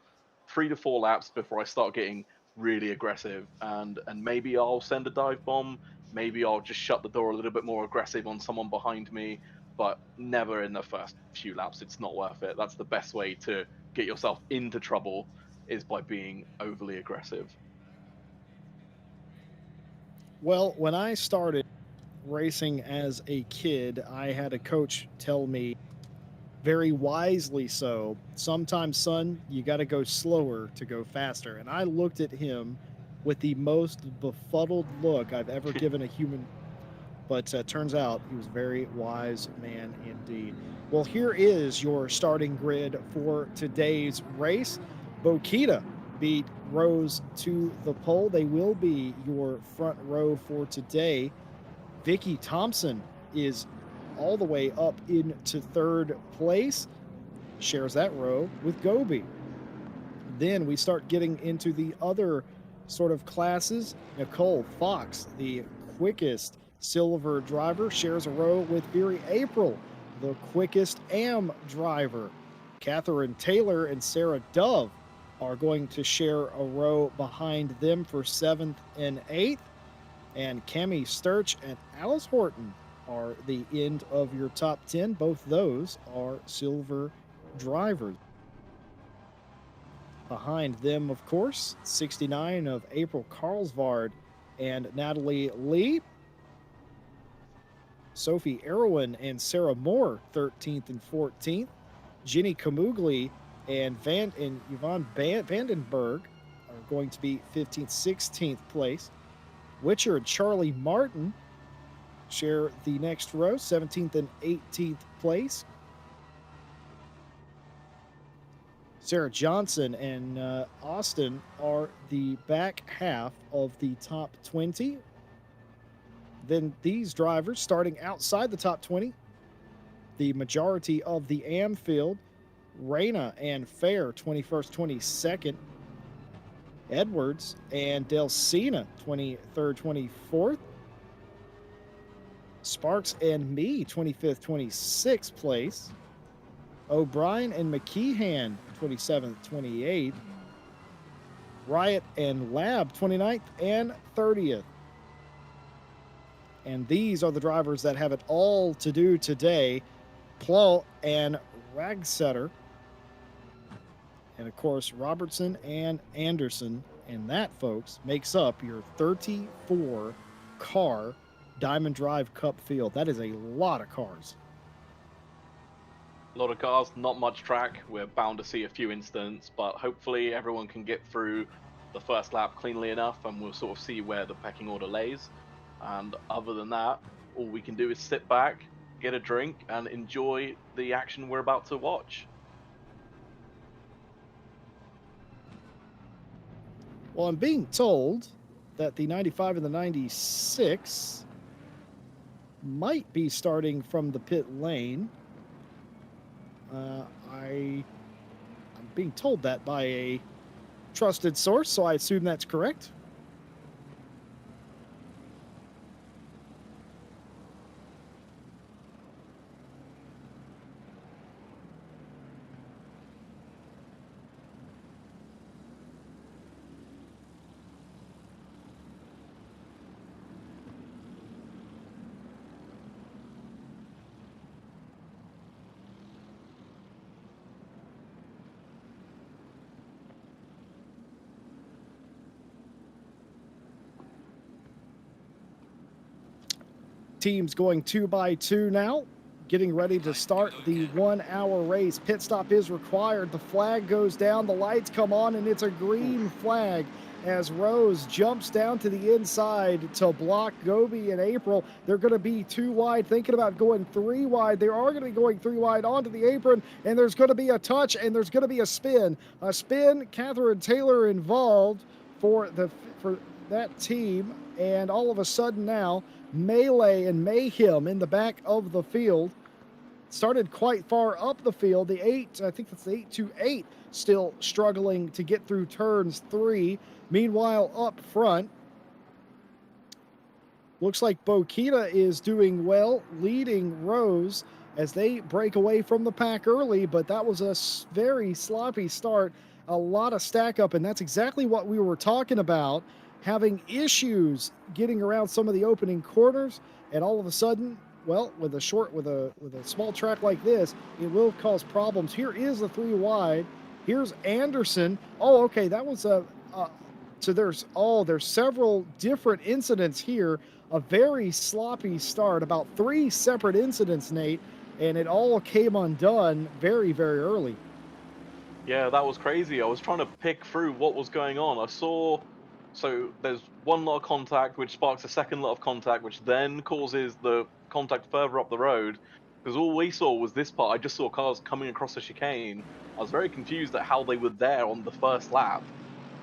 3 to 4 laps before I start getting really aggressive, and maybe I'll send a dive bomb, maybe I'll just shut the door a little bit more aggressive on someone behind me, but never in the first few laps. It's not worth it. That's the best way to get yourself into trouble, is by being overly aggressive. Well, when I started racing as a kid, I had a coach tell me, very wisely so, sometimes, son, you got to go slower to go faster. And I looked at him with the most befuddled look I've ever given a human. But turns out he was a very wise man indeed. Well, here is your starting grid for today's race. Bokita beat Rose to the pole. They will be your front row for today. Vicky Thompson is all the way up into third place, shares that row with Gobi. Then we start getting into the other sort of classes. Nicole Fox, the quickest silver driver, shares a row with Veery April, the quickest AM driver. Catherine Taylor and Sarah Dove are going to share a row behind them for 7th and 8th. And Cami Sturch and Alice Horton are the end of your top 10. Both those are silver drivers. Behind them, of course, 69 of April Carlsvard and Natalie Lee. Sophie Erwin and Sarah Moore, 13th and 14th. Jenny Kamugli and Yvonne Vandenberg are going to be 15th, 16th place. Witcher and Charlie Martin share the next row, 17th and 18th place. Sarah Johnson and Austin are the back half of the top 20. Then these drivers starting outside the top 20, the majority of the AM field, Reyna and Fair, 21st, 22nd. Edwards and Delsina, 23rd, 24th. Sparks and me, 25th, 26th place. O'Brien and McKeehan, 27th, 28th. Riot and Lab, 29th and 30th. And these are the drivers that have it all to do today. Plo and Ragsetter. And of course, Robertson and Anderson. And that, folks, makes up your 34 car Diamond Drive Cup field. That is a lot of cars. A lot of cars, not much track. We're bound to see a few incidents, but hopefully everyone can get through the first lap cleanly enough, and we'll sort of see where the pecking order lays. And other than that, all we can do is sit back, get a drink, and enjoy the action we're about to watch. Well, I'm being told that the 95 and the 96 might be starting from the pit lane. I'm being told that by a trusted source, so I assume that's correct. Teams going 2 by 2 now, getting ready to start the 1 hour race. Pit stop is required. The flag goes down, the lights come on, and it's a green flag. as Rose jumps down to the inside to block Gobi and April. They're going to be 2 wide, thinking about going 3 wide. They are going to be going 3 wide onto the apron, and there's going to be a touch, and there's going to be a spin. A spin, Catherine Taylor involved for that team, and all of a sudden now, melee and mayhem in the back of the field. Started quite far up the field. The 8, I think that's the 828, still struggling to get through turns 3. Meanwhile, up front, looks like Bokita is doing well, leading Rose as they break away from the pack early, but that was a very sloppy start, a lot of stack up, and that's exactly what we were talking about, having issues getting around some of the opening corners, and all of a sudden, well, with a small track like this, it will cause problems. Here is the 3 wide. Here's Anderson. Oh, okay, that was so there's several different incidents here. A very sloppy start, about 3 separate incidents, Nate, and it all came undone very, very early. Yeah, that was crazy. I was trying to pick through what was going on. I saw, so there's one lot of contact, which sparks a second lot of contact, which then causes the contact further up the road. Because all we saw was this part. I just saw cars coming across the chicane. I was very confused at how they were there on the first lap.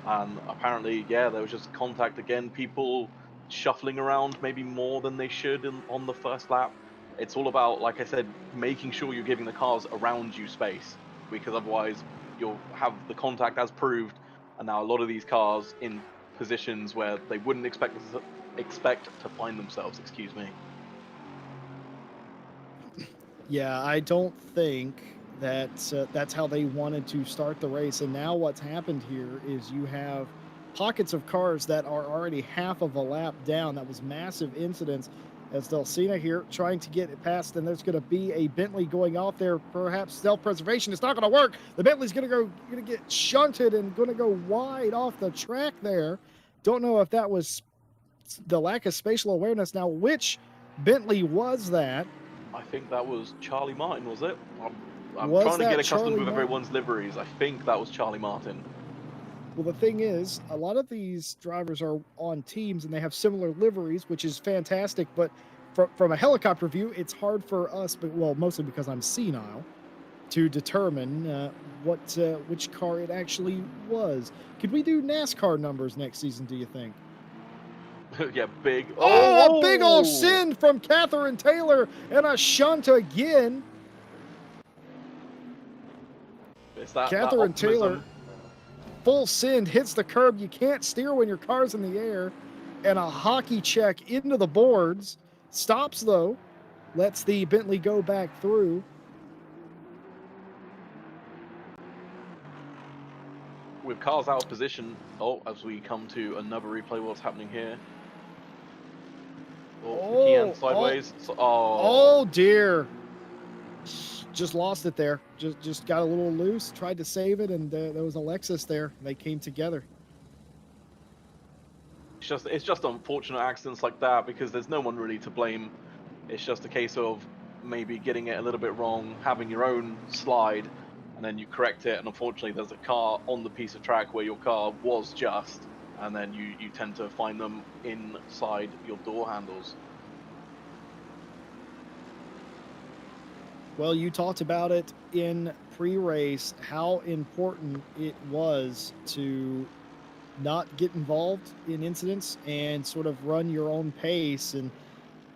And apparently, yeah, there was just contact again. People shuffling around maybe more than they should on the first lap. It's all about, like I said, making sure you're giving the cars around you space, because otherwise you'll have the contact as proved, and now a lot of these cars in positions where they wouldn't expect to find themselves. Excuse me. Yeah, I don't think that's how they wanted to start the race. And now what's happened here is you have pockets of cars that are already half of a lap down. That was massive incidents as Delsina here trying to get it past, and there's going to be a Bentley going off there, perhaps self-preservation. It's not going to work. The Bentley's going to get shunted and going to go wide off the track there. Don't know if that was the lack of spatial awareness. Now, which Bentley was that? I think that was Charlie Martin, was it? I'm Was trying to that get accustomed Charlie with Martin? everyone's liveries. I think that was Charlie Martin. Well, the thing is, a lot of these drivers are on teams and they have similar liveries, which is fantastic. But from a helicopter view, it's hard for us, but well, mostly because I'm senile, to determine which car it actually was. Could we do NASCAR numbers next season, do you think? Yeah, big. Oh, a big old sin from Catherine Taylor and a shunt again. It's that Catherine that Taylor, full send, hits the curb. You can't steer when your car's in the air. And a hockey check into the boards. Stops, though. Lets the Bentley go back through. With cars out of position. Oh, as we come to another replay, what's happening here? Oh, Kian sideways. Oh, dear. Just lost it there. Just got a little loose, tried to save it, and there was Alexis there. They came together. It's just unfortunate accidents like that, because there's no one really to blame. It's just a case of maybe getting it a little bit wrong, having your own slide, and then you correct it, and unfortunately there's a car on the piece of track where your car was just, and then you tend to find them inside your door handles. Well, you talked about it in pre-race, how important it was to not get involved in incidents and sort of run your own pace. And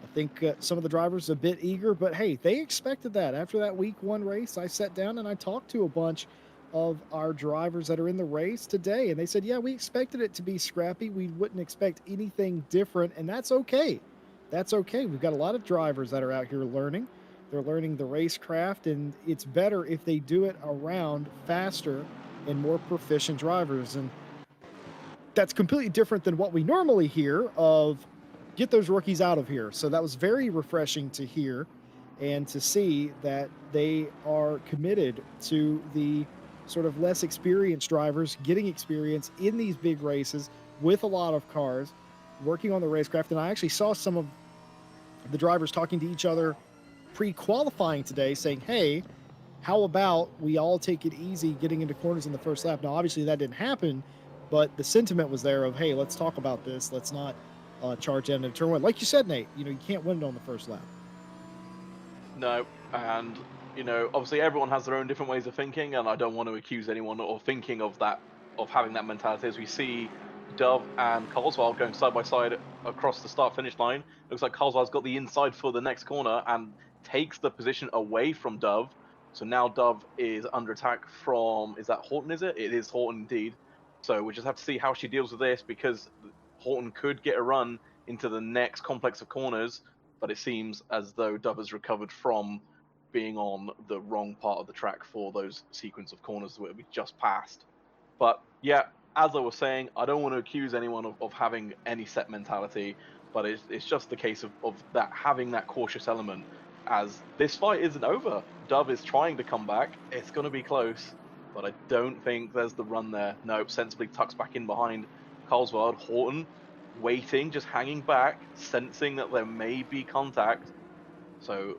I think some of the drivers are a bit eager, but hey, they expected that. After that week 1 race, I sat down and I talked to a bunch of our drivers that are in the race today, and they said, yeah, we expected it to be scrappy. We wouldn't expect anything different, and that's okay. That's okay. We've got a lot of drivers that are out here learning. They're learning the racecraft, and it's better if they do it around faster and more proficient drivers. And that's completely different than what we normally hear of get those rookies out of here. So that was very refreshing to hear and to see that they are committed to the sort of less experienced drivers getting experience in these big races with a lot of cars, working on the racecraft. And I actually saw some of the drivers talking to each other pre-qualifying today, saying, hey, how about we all take it easy getting into corners in the first lap? Now, obviously that didn't happen, but the sentiment was there of, hey, let's talk about this. Let's not charge into turn one. Like you said, Nate, you can't win it on the first lap. No, and obviously everyone has their own different ways of thinking, and I don't want to accuse anyone of thinking of having that mentality. As we see Dove and Coleswell going side by side across the start-finish line, looks like Coleswell's got the inside for the next corner and takes the position away from Dove. So now Dove is under attack from, is that Horton, is it? It is Horton indeed. So we just have to see how she deals with this, because Horton could get a run into the next complex of corners, but it seems as though Dove has recovered from being on the wrong part of the track for those sequence of corners that we just passed. But yeah, as I was saying, I don't want to accuse anyone of having any set mentality, but it's just the case of that having that cautious element, as this fight isn't over. Dove is trying to come back. It's going to be close, but I don't think there's the run there. Nope, sensibly tucks back in behind Carlswell. Horton waiting, just hanging back, sensing that there may be contact. So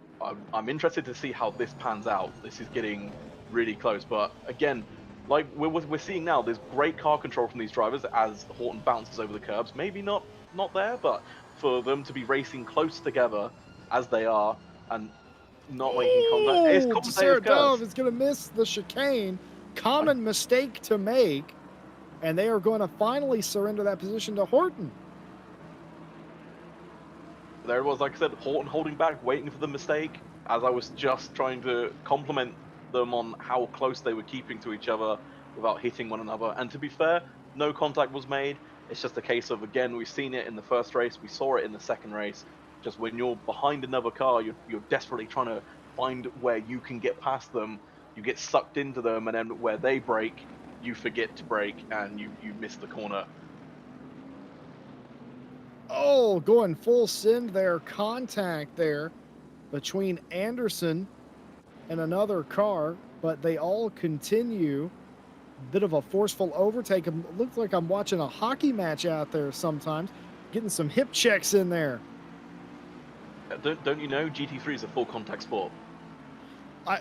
I'm interested to see how this pans out. This is getting really close, but again, like we're seeing now, there's great car control from these drivers as Horton bounces over the curbs. Maybe not there, but for them to be racing close together as they are and not making contact, it's Oh, compensated Sarah Dove curves. is going to miss the chicane. Common mistake to make, and they are going to finally surrender that position to Horton. There it was, like I said, Horton holding back, waiting for the mistake, as I was just trying to compliment them on how close they were keeping to each other without hitting one another. And to be fair, no contact was made. It's just a case of, again, we've seen it in the first race, we saw it in the second race. Just when you're behind another car, you're desperately trying to find where you can get past them. You get sucked into them, and then where they brake, you forget to brake, and you miss the corner. Oh, going full send there. Contact there between Anderson and another car, but they all continue. Bit of a forceful overtake. It looks like I'm watching a hockey match out there sometimes. Getting some hip checks in there. Don't you know GT3 is a full contact sport?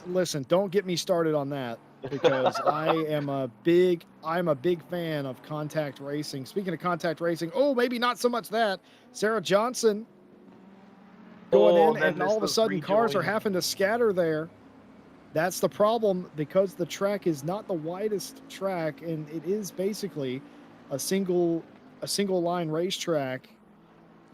Listen, don't get me started on that, because I'm a big fan of contact racing. Speaking of contact racing, oh, maybe not so much that. Sarah Johnson going in, and all of a sudden cars are having to scatter there. That's the problem, because the track is not the widest track, and it is basically a single line racetrack.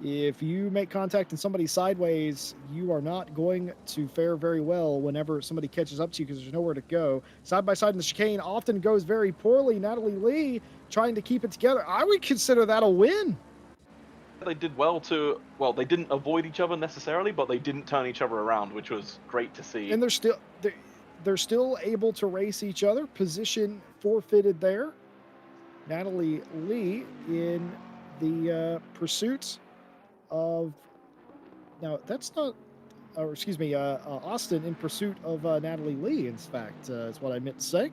If you make contact and somebody sideways, you are not going to fare very well whenever somebody catches up to you, because there's nowhere to go. Side by side in the chicane often goes very poorly. Natalie Lee trying to keep it together. I would consider that a win. They did well they didn't avoid each other necessarily, but they didn't turn each other around, which was great to see. And they're still able to race each other. Position forfeited there. Natalie Lee in the pursuit of, now that's not, or excuse me, Austin in pursuit of Natalie Lee, in fact, is what I meant to say.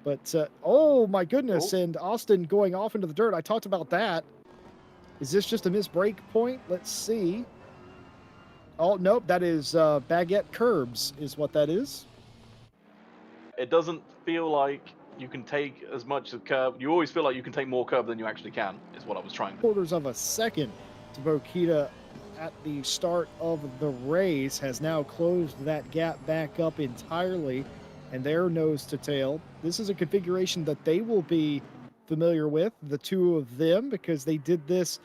But, oh my goodness, and Austin going off into the dirt. I talked about that. Is this just a missed break point? Let's see. Oh, nope, that is baguette curbs is what that is. It doesn't feel like you can take as much of curb. You always feel like you can take more curb than you actually can, is what I was trying to. Quarters of a second to Bokita at the start of the race has now closed that gap back up entirely, and they're nose to tail. This is a configuration that they will be familiar with, the two of them, because they did this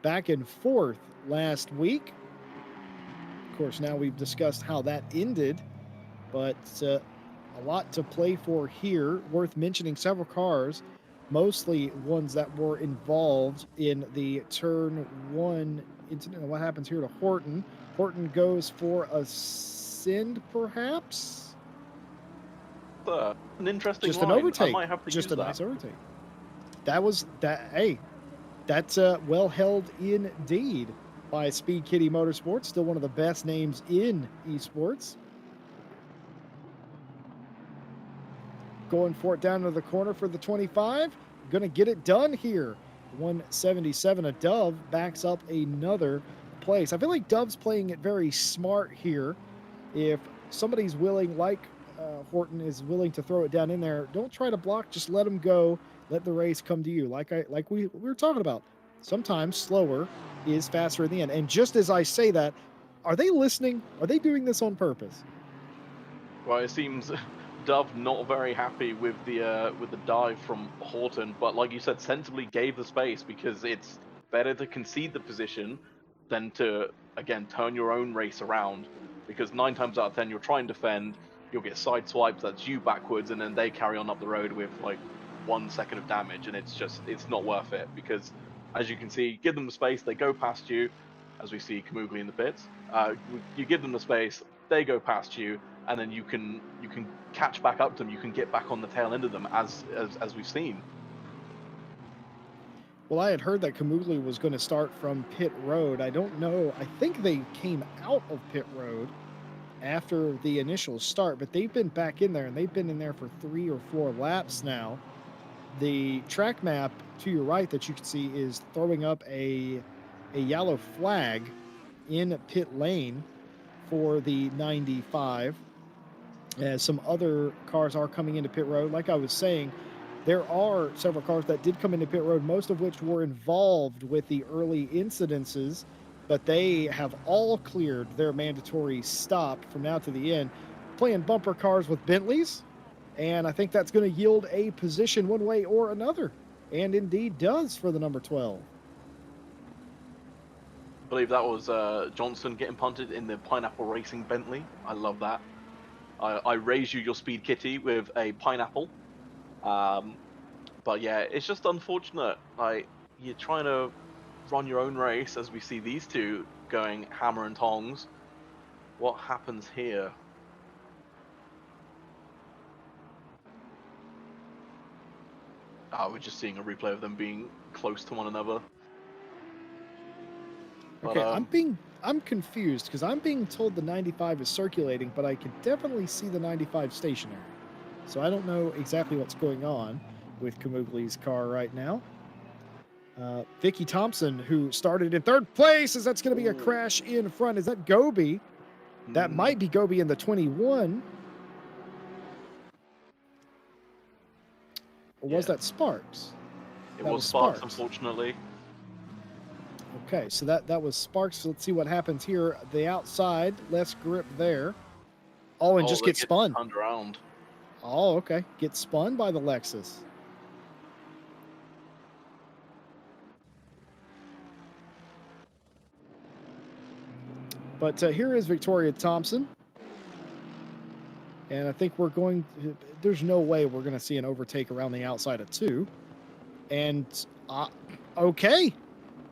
back and forth last week. Of course, now we've discussed how that ended, but a lot to play for here. Worth mentioning, several cars, mostly ones that were involved in the turn one incident. What happens here to Horton? Horton goes for a send, perhaps? An interesting just line. an overtake. I might have to just use a that. nice overtake. Hey, that's well held indeed by Speed Kitty Motorsports. Still one of the best names in esports. Going for it down to the corner for the 25. Going to get it done here. 177. A Dove backs up another place. I feel like Dove's playing it very smart here. If somebody's willing, like Horton is willing to throw it down in there. Don't try to block. Just let him go. Let the race come to you. Like we were talking about. Sometimes slower is faster in the end. And just as I say that, are they listening? Are they doing this on purpose? Well, it seems Dove not very happy with the dive from Horton, but like you said, sensibly gave the space because it's better to concede the position than to again turn your own race around. Because 9 times out of 10, you'll try and defend, you'll get side swipes, that's you backwards, and then they carry on up the road with like 1 second of damage, and it's not worth it. Because as you can see, give them the space, they go past you, as we see Kamugli in the pits. You give them the space, they go past you, and then you can catch back up to them. You can get back on the tail end of them, as we've seen. Well, I had heard that Kamugli was going to start from pit road. I don't know. I think they came out of pit road after the initial start, but they've been back in there and they've been in there for 3 or 4 laps now. The track map to your right that you can see is throwing up a yellow flag in pit lane for the 95. As some other cars are coming into pit road. Like I was saying, there are several cars that did come into pit road, most of which were involved with the early incidences, but they have all cleared their mandatory stop from now to the end, playing bumper cars with Bentleys. And I think that's going to yield a position one way or another, and indeed does for the number 12. I believe that was Johnson getting punted in the Pineapple Racing Bentley. I love that. I raise you your speed kitty with a pineapple. But yeah, it's just unfortunate. Like, you're trying to run your own race, as we see these two going hammer and tongs. What happens here? We're just seeing a replay of them being close to one another. Okay, But, I'm confused because I'm being told the 95 is circulating, but I can definitely see the 95 stationary. So I don't know exactly what's going on with Kamugli's car right now. Vicky Thompson, who started in 3rd place, as that's going to be a crash in front. Is that Gobi? That might be Gobi in the 21. Or was that Sparks? It That was was Sparks, Sparks. unfortunately. Okay, so that was Sparks. Let's see what happens here. The outside, less grip there. Oh, and just they get spun. turned around. Oh, okay. Get spun by the Lexus. But here is Victoria Thompson. And I think we're going to, there's no way we're going to see an overtake around the outside of 2. And, okay.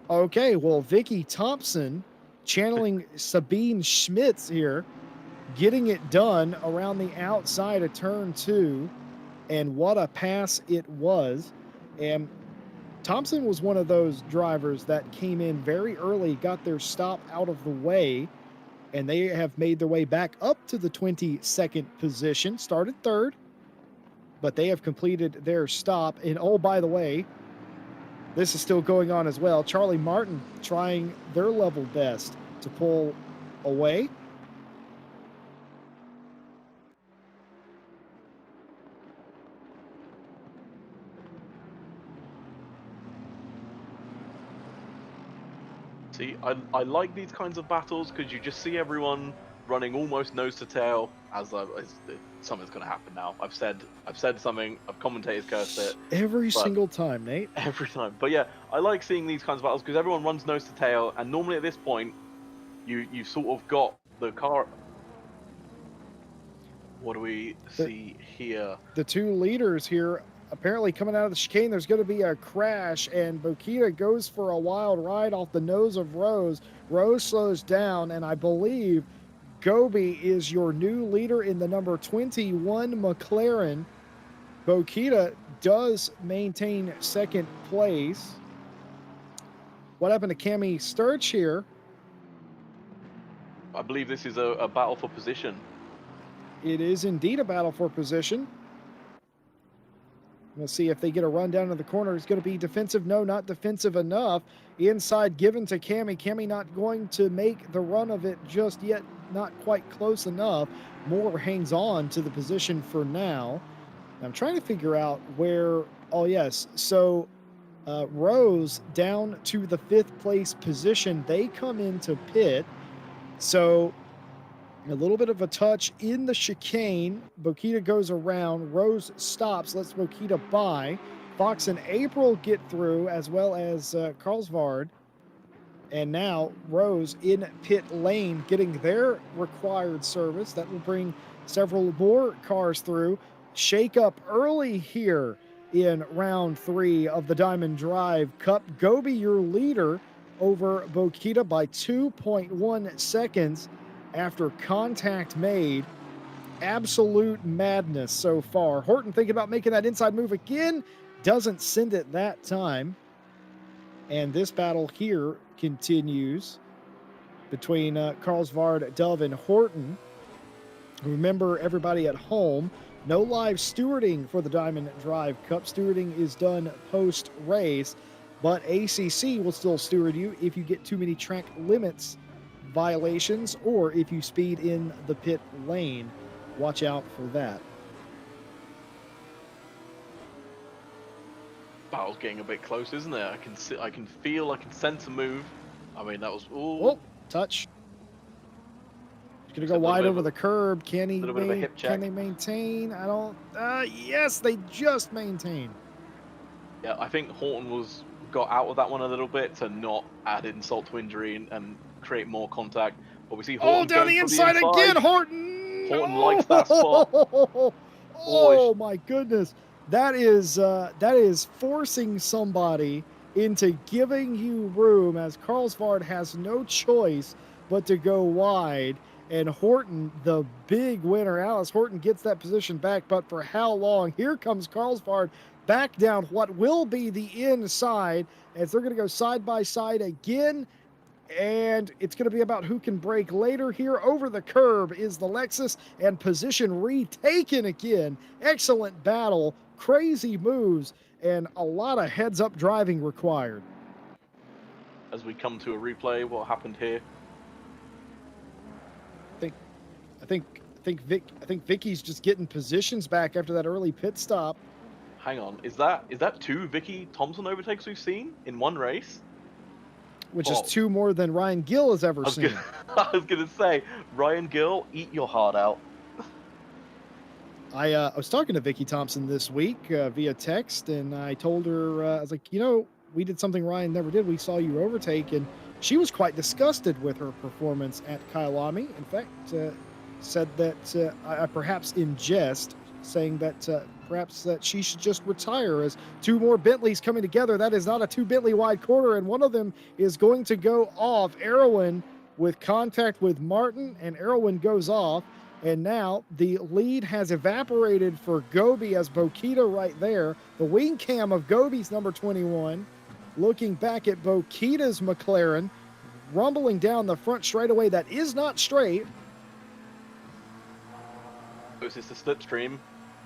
Okay, well, Vicky Thompson channeling Sabine Schmitz here, getting it done around the outside of turn 2. And what a pass it was. And Thompson was one of those drivers that came in very early, got their stop out of the way, and they have made their way back up to the 22nd position, started 3rd, but they have completed their stop. And oh, by the way, this is still going on as well. Charlie Martin trying their level best to pull away. See, I like these kinds of battles because you just see everyone running almost nose to tail. As something's going to happen now. I've said something. I've commentated, cursed it Every single time, Nate. every time. But yeah, I like seeing these kinds of battles because everyone runs nose to tail, and normally at this point, you sort of got the car. What do we see here? The 2 leaders here apparently coming out of the chicane. There's going to be a crash, and Bokita goes for a wild ride off the nose of Rose. Rose slows down, and I believe Gobi is your new leader in the number 21 McLaren. Bokita does maintain 2nd place. What happened to Cami Sturch here? I believe this is a battle for position. It is indeed a battle for position. We'll see if they get a run down to the corner. It's going to be defensive. No, not defensive enough. Inside given to Cammy. Cammy not going to make the run of it just yet. Not quite close enough. Moore hangs on to the position for now. I'm trying to figure out where. Oh, yes. So Rose down to the 5th place position. They come into pit. So a little bit of a touch in the chicane. Bokita goes around. Rose stops, lets Bokita by. Fox and April get through, as well as Carlsvard. And now Rose in pit lane getting their required service. That will bring several more cars through. Shake up early here in round 3 of the Diamond Drive Cup. Gobi, your leader, over Bokita by 2.1 seconds after contact made. Absolute madness so far. Horton thinking about making that inside move again. Doesn't send it that time. And this battle here continues between Carlsvard, Dove, and Horton. Remember, everybody at home, no live stewarding for the Diamond Drive Cup. Stewarding is done post-race, but ACC will still steward you if you get too many track limits violations or if you speed in the pit lane. Watch out for that. Battle's getting a bit close, isn't it? I can see, I can feel, I can sense a move. I mean, that was Oh, touch. Gonna go wide over the curb. Can he? Can they maintain? I don't. Yes, they just maintain. Yeah, I think Horton got out of that one a little bit to not add insult to injury and create more contact. But we see Horton down the inside again. Horton. Horton likes that spot. Oh my goodness. That is forcing somebody into giving you room, as Carlsvard has no choice but to go wide. And Horton, the big winner. Alice Horton gets that position back, but for how long? Here comes Carlsvard back down what will be the inside, as they're going to go side by side again. And it's going to be about who can break later here. Over the curb is the Lexus, and position retaken again. Excellent battle, crazy moves, and a lot of heads-up driving required. As we come to a replay, what happened here? I think Vicky's just getting positions back after that early pit stop. Hang on, is that 2 Vicky Thompson overtakes we've seen in one race? Which is 2 more than Ryan Gill has ever seen. I was gonna say, Ryan Gill, eat your heart out. I was talking to Vicky Thompson this week via text, and I told her, I was like, we did something Ryan never did. We saw you overtake, and she was quite disgusted with her performance at Kyalami. In fact, said that, perhaps in jest, saying that perhaps that she should just retire, as 2 more Bentleys coming together. That is not a 2 Bentley wide quarter, and one of them is going to go off. Erwin with contact with Martin, and Erwin goes off. And now the lead has evaporated for Gobi, as Bokita right there. The wing cam of Gobi's number 21. Looking back at Bokita's McLaren, rumbling down the front straightaway that is not straight. It's the slipstream,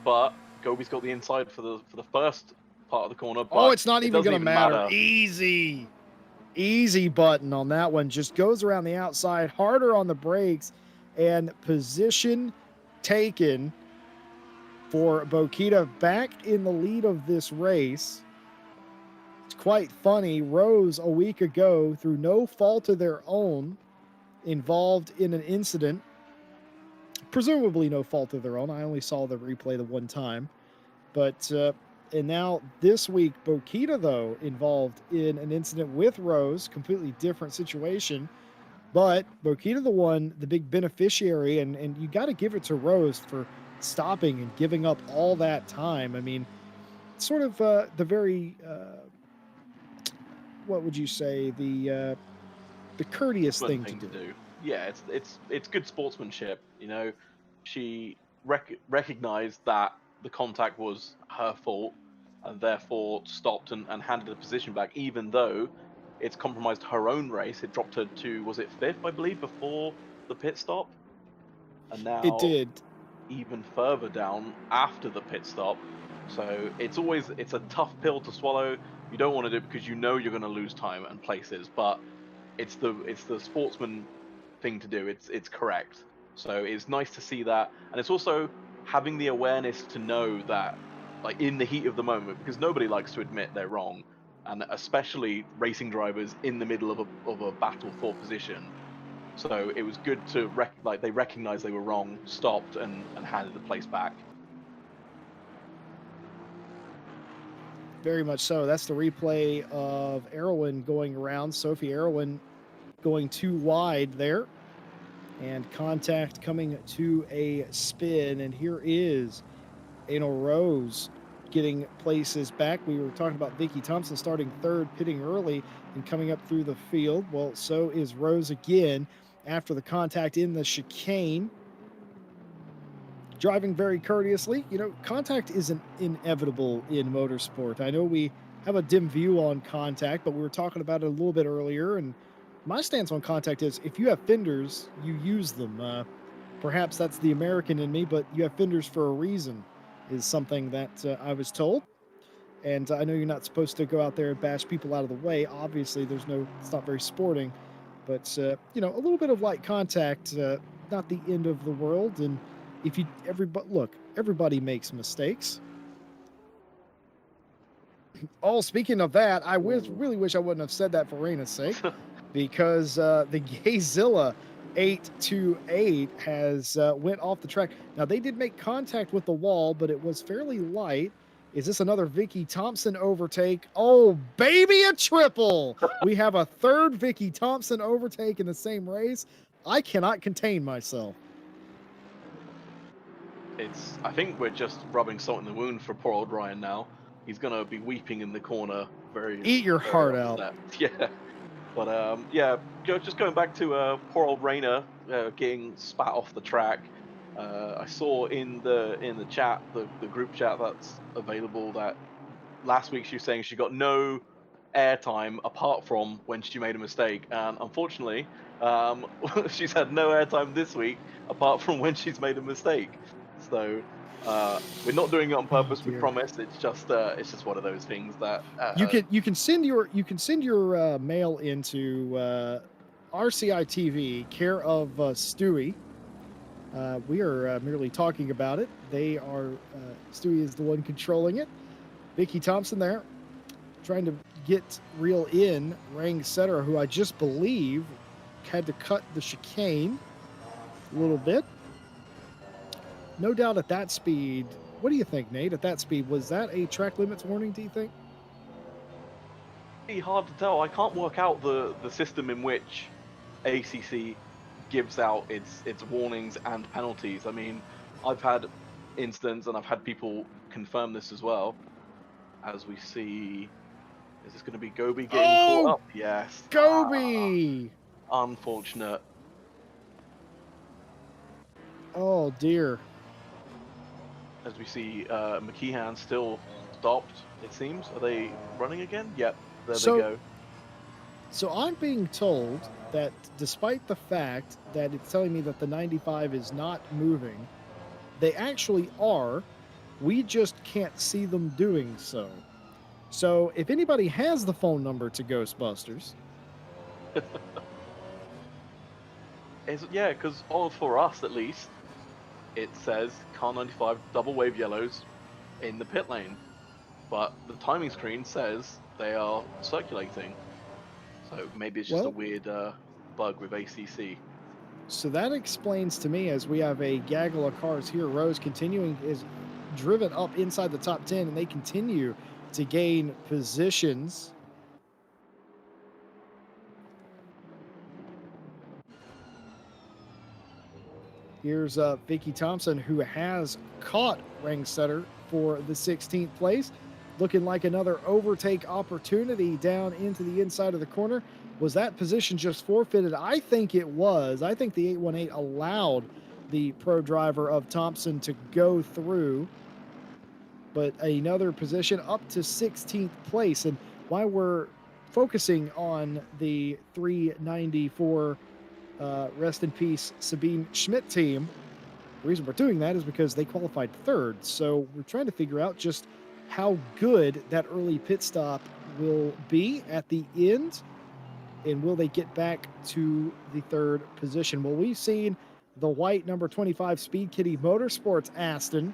but Gobi's got the inside for the first part of the corner. Oh, it's not even going to matter. Easy button on that one. Just goes around the outside, harder on the brakes, and position taken for Bokita back in the lead of this race. It's quite funny. Rose, a week ago, through no fault of their own, involved in an incident. Presumably no fault of their own. I only saw the replay the one time. But, and now this week, Bokita, though, involved in an incident with Rose, completely different situation. But Bokita, the big beneficiary, and you got to give it to Rose for stopping and giving up all that time. I mean, sort of the very, what would you say, the courteous thing to do. Yeah, it's good sportsmanship. She recognized that the contact was her fault, and therefore stopped and handed the position back, even though it's compromised her own race. It dropped her to, was it 5th, I believe, before the pit stop? And now it did. even further down after the pit stop. So it's a tough pill to swallow. You don't want to do it because you know you're going to lose time and places, but it's the sportsman thing to do. It's correct. So it's nice to see that, and it's also having the awareness to know that, like in the heat of the moment, because nobody likes to admit they're wrong, and especially racing drivers in the middle of a battle for position. So it was good to like they recognized they were wrong, stopped, and handed the place back. Very much so. That's the replay of Erwin going around. Sophie Erwin going too wide there. And contact coming to a spin. And here is Anal Rose getting places back. We were talking about Vicky Thompson starting third, pitting early, and coming up through the field. Well, so is Rose again after the contact in the chicane. Driving very courteously. You know, contact isn't inevitable in motorsport. I know we have a dim view on contact, but we were talking about it a little bit earlier. And my stance on contact is if you have fenders, you use them. Perhaps that's the American in me, but you have fenders for a reason, is something that I was told. And I know you're not supposed to go out there and bash people out of the way. Obviously, it's not very sporting. But, you know, a little bit of light contact, not the end of the world. And if you, everybody makes mistakes. Oh, speaking of that, I really wish I wouldn't have said that for Raina's sake, because the Gayzilla 828 has went off the track. Now, they did make contact with the wall, but it was fairly light. Is this another Vicky Thompson overtake? Oh, baby, a triple! We have a third Vicky Thompson overtake in the same race. I cannot contain myself. I think we're just rubbing salt in the wound for poor old Ryan now. He's gonna be weeping in the corner, Eat your very heart upset. out. Yeah, but yeah, just going back to poor old Raina getting spat off the track. I saw in the chat, the group chat that's available, that last week she was saying she got no airtime apart from when she made a mistake, and unfortunately, she's had no airtime this week apart from when she's made a mistake. So we're not doing it on purpose. We Dear. promise. It's just one of those things that You can send your mail into RCI TV, care of Stewie. We are merely talking about it. They are Stewie is the one controlling it. Vicky Thompson there, trying to get reel in Rang Setter, who I just believe had to cut the chicane a little bit. No doubt at that speed. What do you think, Nate? At that speed, was that a track limits warning, do you think? It's hard to tell. I can't work out the system in which ACC gives out its warnings and penalties. I mean, I've had incidents, and I've had people confirm this as well. As we see, is this going to be Gobi getting caught up? Yes. Gobi! Unfortunate. Oh, dear. As we see, McKeehan still stopped, it seems. Are they running again? Yep, there they go. So I'm being told that despite the fact that it's telling me that the 95 is not moving, they actually are. We just can't see them doing so. So if anybody has the phone number to Ghostbusters... Yeah, because for us at least, it says car 95 double wave yellows in the pit lane, but the timing screen says they are circulating. So maybe it's just a weird bug with ACC. So that explains to me, as we have a gaggle of cars here, Rose is driven up inside the top 10, and they continue to gain positions. Here's Vicky Thompson, who has caught Rangsetter for the 16th place. Looking like another overtake opportunity down into the inside of the corner. Was that position just forfeited? I think it was. I think the 818 allowed the pro driver of Thompson to go through. But another position up to 16th place. And while we're focusing on the 394 rest in peace Sabine Schmidt team, The reason we're doing that is because they qualified third. So we're trying to figure out just how good that early pit stop will be at the end, and will they get back to the third position? Well, we've seen the white number 25 Speed Kitty Motorsports Aston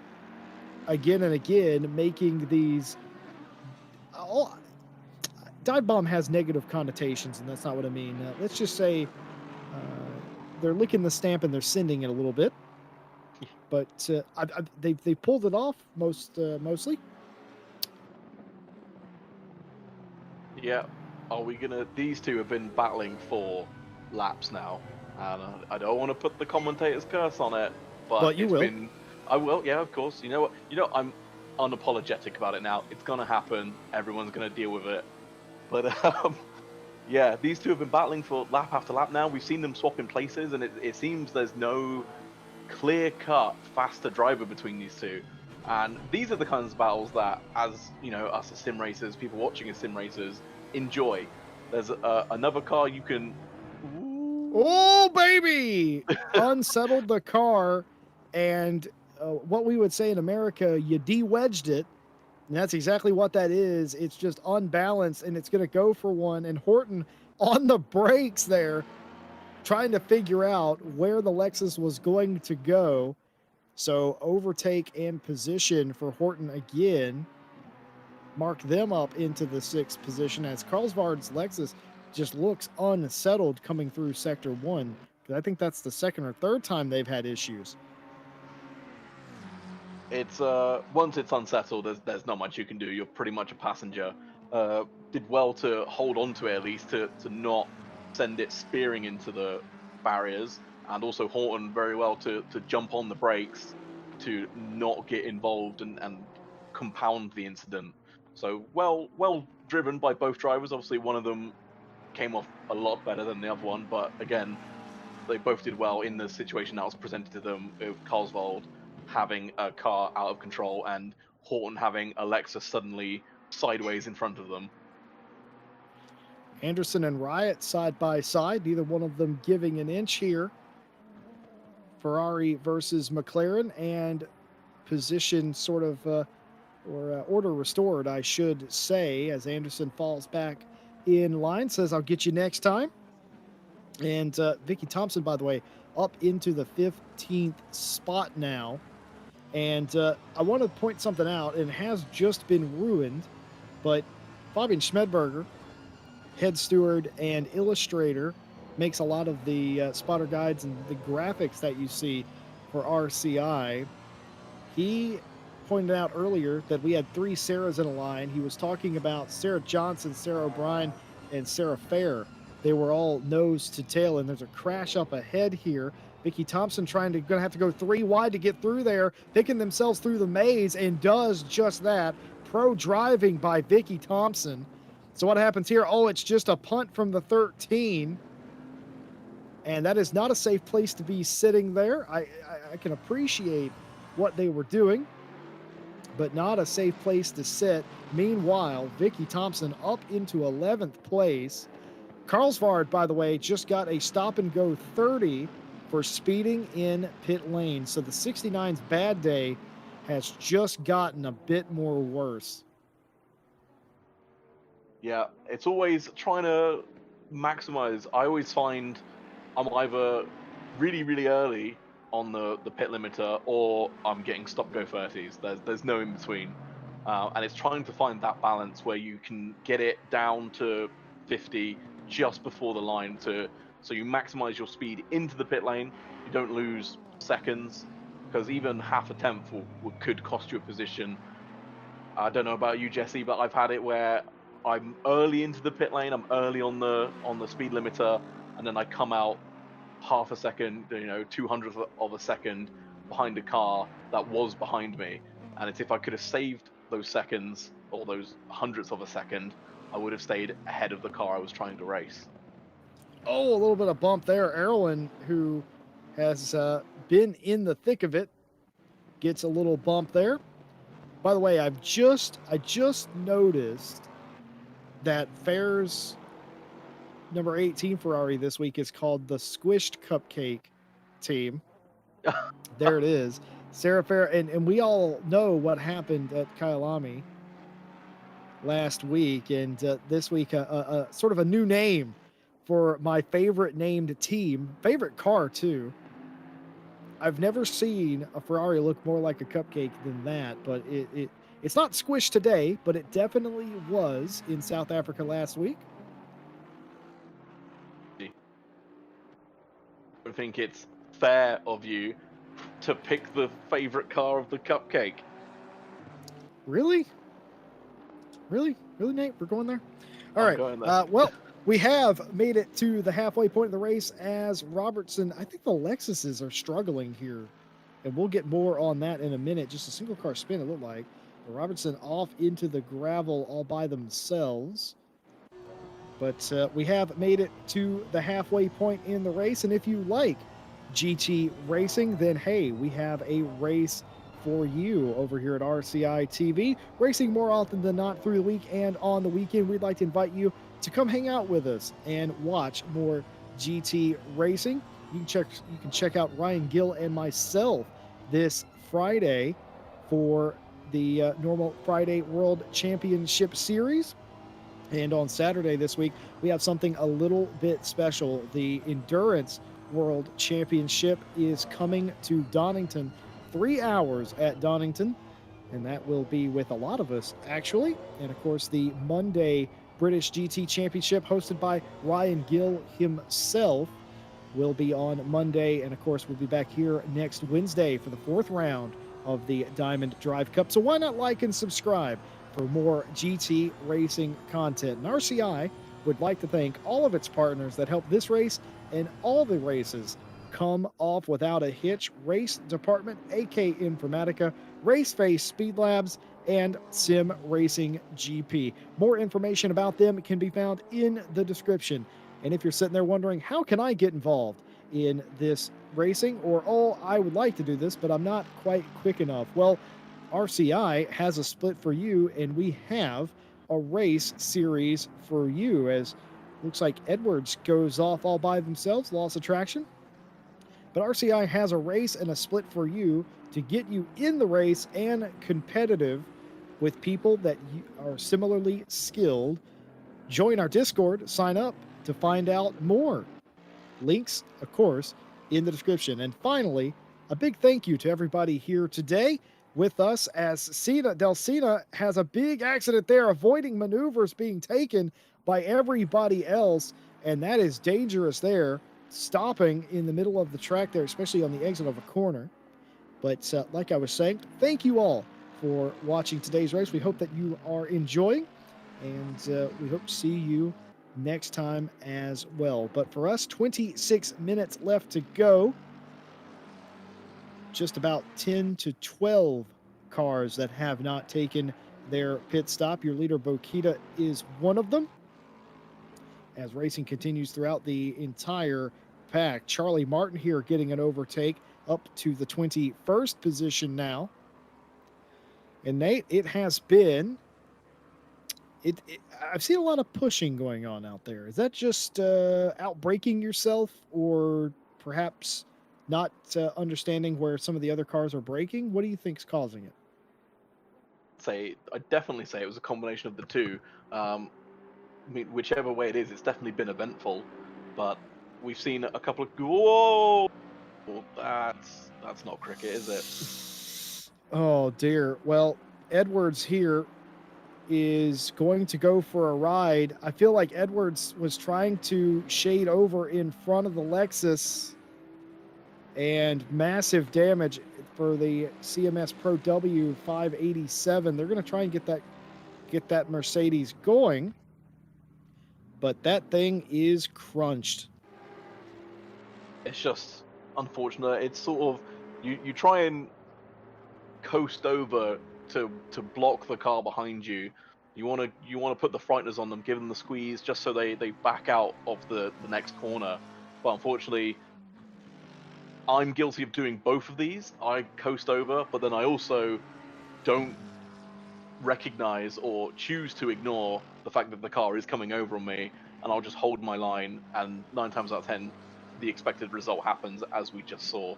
again and again making these. Oh, dive bomb has negative connotations, and that's not what I mean. Let's just say they're licking the stamp and they're sending it a little bit. But they pulled it off mostly. Yeah. Are we gonna? These two have been battling for laps now, and I don't want to put the commentator's curse on it, but You it's will. been. I will. Yeah, of course. You know what? I'm unapologetic about it now. It's gonna happen. Everyone's gonna deal with it. But yeah, these two have been battling for lap after lap now. We've seen them swapping places, and it seems there's no clear-cut faster driver between these two. And these are the kinds of battles that, as you know, us as sim racers, people watching as sim racers, enjoy. There's another car you can. Ooh. Oh, baby! Unsettled the car, and what we would say in America, you de-wedged it. And that's exactly what that is. It's just unbalanced, and it's going to go for one. And Horton on the brakes there, trying to figure out where the Lexus was going to go. So overtake and position for Horton again. Mark them up into the 6th position as Carlsbad's Lexus just looks unsettled coming through Sector 1. I think that's the second or third time they've had issues. It's once it's unsettled, there's not much you can do. You're pretty much a passenger. Did well to hold on to it at least to not send it spearing into the barriers, and also Horton very well to jump on the brakes to not get involved and compound the incident. So well driven by both drivers. Obviously, one of them came off a lot better than the other one, but again, they both did well in the situation that was presented to them, with Carlsbad having a car out of control and Horton having a Lexus suddenly sideways in front of them. Anderson and Riot side by side, neither one of them giving an inch here. Ferrari versus McLaren, and position sort of, order restored, I should say, as Anderson falls back in line, says, I'll get you next time. And Vicky Thompson, by the way, up into the 15th spot now. And I want to point something out, and it has just been ruined, but Fabian Schmedberger, head steward and illustrator, makes a lot of the spotter guides and the graphics that you see for RCI. He pointed out earlier that we had 3 Sarahs in a line. He was talking about Sarah Johnson, Sarah O'Brien, and Sarah Fair. They were all nose to tail, and there's a crash up ahead here. Vicky Thompson gonna have to go 3 wide to get through there, picking themselves through the maze, and does just that. Pro driving by Vicky Thompson. So what happens here? Oh, it's just a punt from the 13. And that is not a safe place to be sitting there. I can appreciate what they were doing, but not a safe place to sit. Meanwhile, Vicky Thompson up into 11th place. Carlsbad, by the way, just got a stop and go 30 for speeding in pit lane. So the 69's bad day has just gotten a bit more worse. Yeah, it's always trying to maximize. I always find I'm either really early on the pit limiter, or I'm getting stop go 30s. There's no in between, and it's trying to find that balance where you can get it down to 50 just before the line, so you maximize your speed into the pit lane. You don't lose seconds, because even half a tenth could cost you a position. I don't know about you, Jesse, but I've had it where I'm early into the pit lane, I'm early on the speed limiter, and then I come out half a second, 200th of a second behind a car that was behind me. And it's if I could have saved those seconds, or those hundredths of a second, I would have stayed ahead of the car I was trying to race. Oh, a little bit of bump there. Erwin, who has been in the thick of it, gets a little bump there. By the way, I just noticed that Fair's number 18 Ferrari this week is called the Squished Cupcake team. There it is. Sarah Fair, and we all know what happened at Kyalami last week, and this week a sort of a new name for my favorite named team, favorite car too. I've never seen a Ferrari look more like a cupcake than that, but it's not squished today, but it definitely was in South Africa last week. I think it's fair of you to pick the favorite car of the cupcake. Really? Really? Really, Nate? We're going there? All I'm right. going there. Well, we have made it to the halfway point of the race as Robertson. I think the Lexuses are struggling here, and we'll get more on that in a minute. Just a single car spin, it looked like. Robertson off into the gravel all by themselves. But we have made it to the halfway point in the race. And if you like GT racing, then hey, we have a race for you over here at RCI TV. Racing more often than not through the week and on the weekend. We'd like to invite you to come hang out with us and watch more GT racing. You can check out Ryan Gill and myself this Friday for the normal Friday World Championship Series. And on Saturday this week, we have something a little bit special. The Endurance World Championship is coming to Donington, 3 hours at Donington, and that will be with a lot of us, actually. And of course, the Monday British GT Championship, hosted by Ryan Gill himself, will be on Monday. And of course, we'll be back here next Wednesday for the 4th round of the Diamond Drive Cup. So why not like and subscribe for more GT racing content? And RCI would like to thank all of its partners that help this race and all the races come off without a hitch. Race Department, AK Informatica, Raceface Speed Labs, and Sim Racing GP. More information about them can be found in the description. And if you're sitting there wondering, how can I get involved in this racing? Or, oh, I would like to do this, but I'm not quite quick enough. Well, RCI has a split for you, and we have a race series for you, as looks like Edwards goes off all by themselves, lost attraction. But RCI has a race and a split for you to get you in the race and competitive with people that are similarly skilled. Join our Discord, sign up to find out more. Links, of course, in the description. And finally, a big thank you to everybody here today with us, as Del Cena has a big accident there, avoiding maneuvers being taken by everybody else, and that is dangerous there, stopping in the middle of the track there, especially on the exit of a corner. But like I was saying, thank you all for watching today's race. We hope that you are enjoying, and we hope to see you next time as well. But for us, 26 minutes left to go. Just about 10 to 12 cars that have not taken their pit stop. Your leader, Bokita, is one of them, as racing continues throughout the entire pack. Charlie Martin here getting an overtake up to the 21st position now. And Nate, it has been... I've seen a lot of pushing going on out there. Is that just outbraking yourself, or perhaps not understanding where some of the other cars are braking? What do you think is causing it? I'd definitely say it was a combination of the two. I mean, whichever way it is, it's definitely been eventful. But we've seen a couple of... Whoa! That's not cricket, is it? Oh, dear. Well, Edwards here is going to go for a ride. I feel like Edwards was trying to shade over in front of the Lexus, and massive damage for the CMS Pro W 587. They're going to try and get that Mercedes going, but that thing is crunched. It's just unfortunate. It's sort of you try and coast over to block the car behind you. You want to put the frighteners on them, give them the squeeze, just so they back out of the next corner. But unfortunately, I'm guilty of doing both of these. I coast over, but then I also don't recognize or choose to ignore the fact that the car is coming over on me, and I'll just hold my line, and 9 times out of 10 the expected result happens, as we just saw.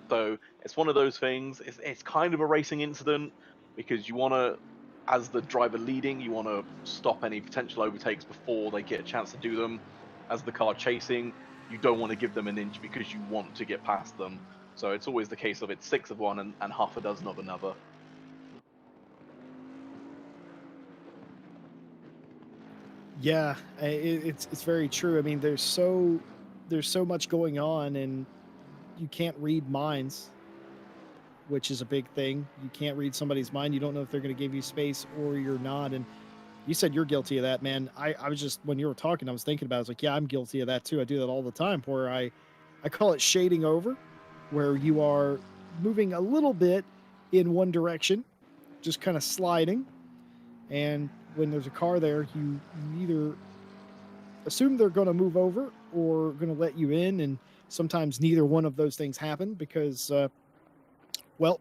So it's one of those things. It's kind of a racing incident because you want to, as the driver leading, you want to stop any potential overtakes before they get a chance to do them. As the car chasing, you don't want to give them an inch because you want to get past them. So it's always the case of it's 6 of one and half a dozen of another. Yeah, it's very true. I mean, there's so much going on, and you can't read minds, which is a big thing. You can't read somebody's mind. You don't know if they're going to give you space or you're not. And you said you're guilty of that, man. I was just, when you were talking, I was thinking about it. I was like, yeah, I'm guilty of that too. I do that all the time, where I call it shading over, where you are moving a little bit in one direction, just kind of sliding. And when there's a car there, you either assume they're going to move over or going to let you in. And sometimes neither one of those things happen because, well,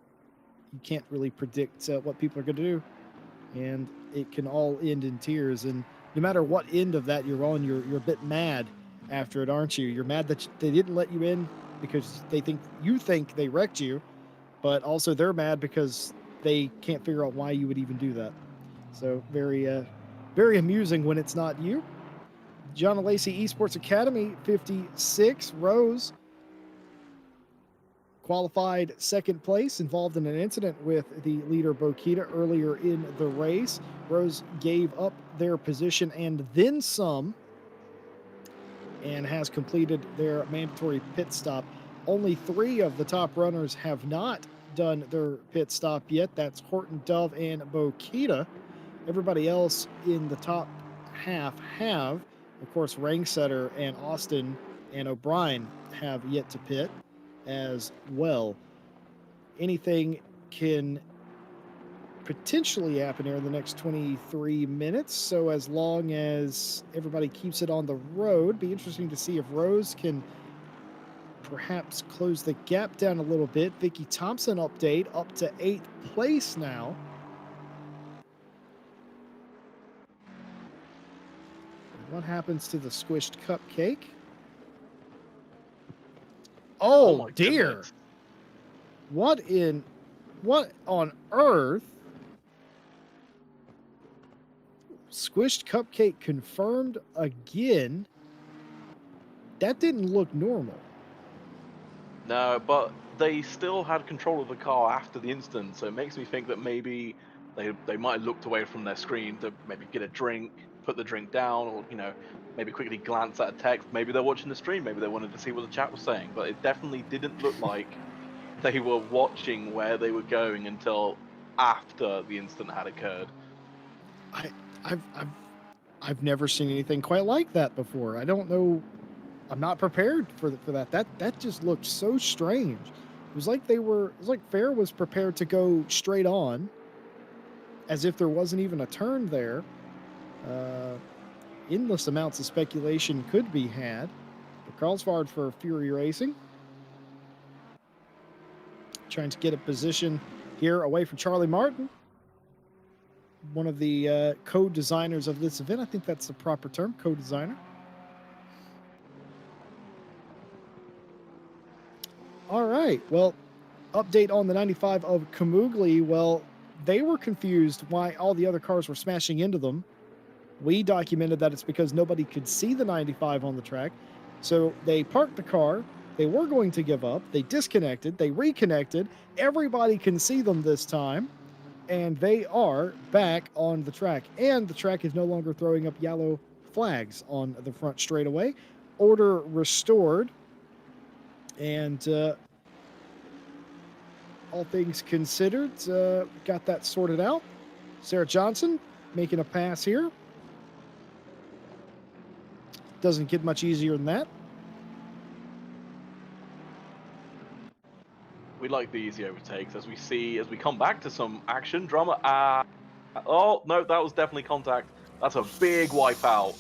you can't really predict what people are going to do. And it can all end in tears. And no matter what end of that you're on, you're a bit mad after it, aren't you? You're mad that they didn't let you in because you think they wrecked you, but also they're mad because they can't figure out why you would even do that. So very amusing when it's not you. John Lacey Esports Academy 56 Rose qualified second place, involved in an incident with the leader Bokita earlier in the race. Rose gave up their position and then some, and has completed their mandatory pit stop. Only 3 of the top runners have not done their pit stop yet. That's Horton, Dove, and Bokita. Everybody else in the top half have. Of course, Rangsetter and Austin and O'Brien have yet to pit as well. Anything can potentially happen here in the next 23 minutes. So as long as everybody keeps it on the road, be interesting to see if Rose can perhaps close the gap down a little bit. Vicky Thompson update up to 8th place now. What happens to the squished cupcake? Oh, my dear. goodness. What on earth? Squished cupcake confirmed again. That didn't look normal. No, but they still had control of the car after the incident, so it makes me think that maybe they might have looked away from their screen to maybe get a drink, put the drink down, or maybe quickly glance at a text. Maybe they're watching the stream. Maybe they wanted to see what the chat was saying. But it definitely didn't look like they were watching where they were going until after the incident had occurred. I've never seen anything quite like that before. I don't know. I'm not prepared for that. That just looked so strange. It was like Fair was prepared to go straight on, as if there wasn't even a turn there. Endless amounts of speculation could be had. But Carlsbad for Fury Racing, trying to get a position here away from Charlie Martin, one of the co-designers of this event. I think that's the proper term, co-designer. All right. Well, update on the 95 of Kamugli. Well, they were confused why all the other cars were smashing into them. We documented that it's because nobody could see the 95 on the track. So they parked the car. They were going to give up. They disconnected. They reconnected. Everybody can see them this time. And they are back on the track. And the track is no longer throwing up yellow flags on the front straightaway. Order restored. And all things considered, got that sorted out. Sarah Johnson making a pass here. Doesn't get much easier than that. We like the easy overtakes as we come back to some action drama. Oh no, that was definitely contact. That's a big wipeout.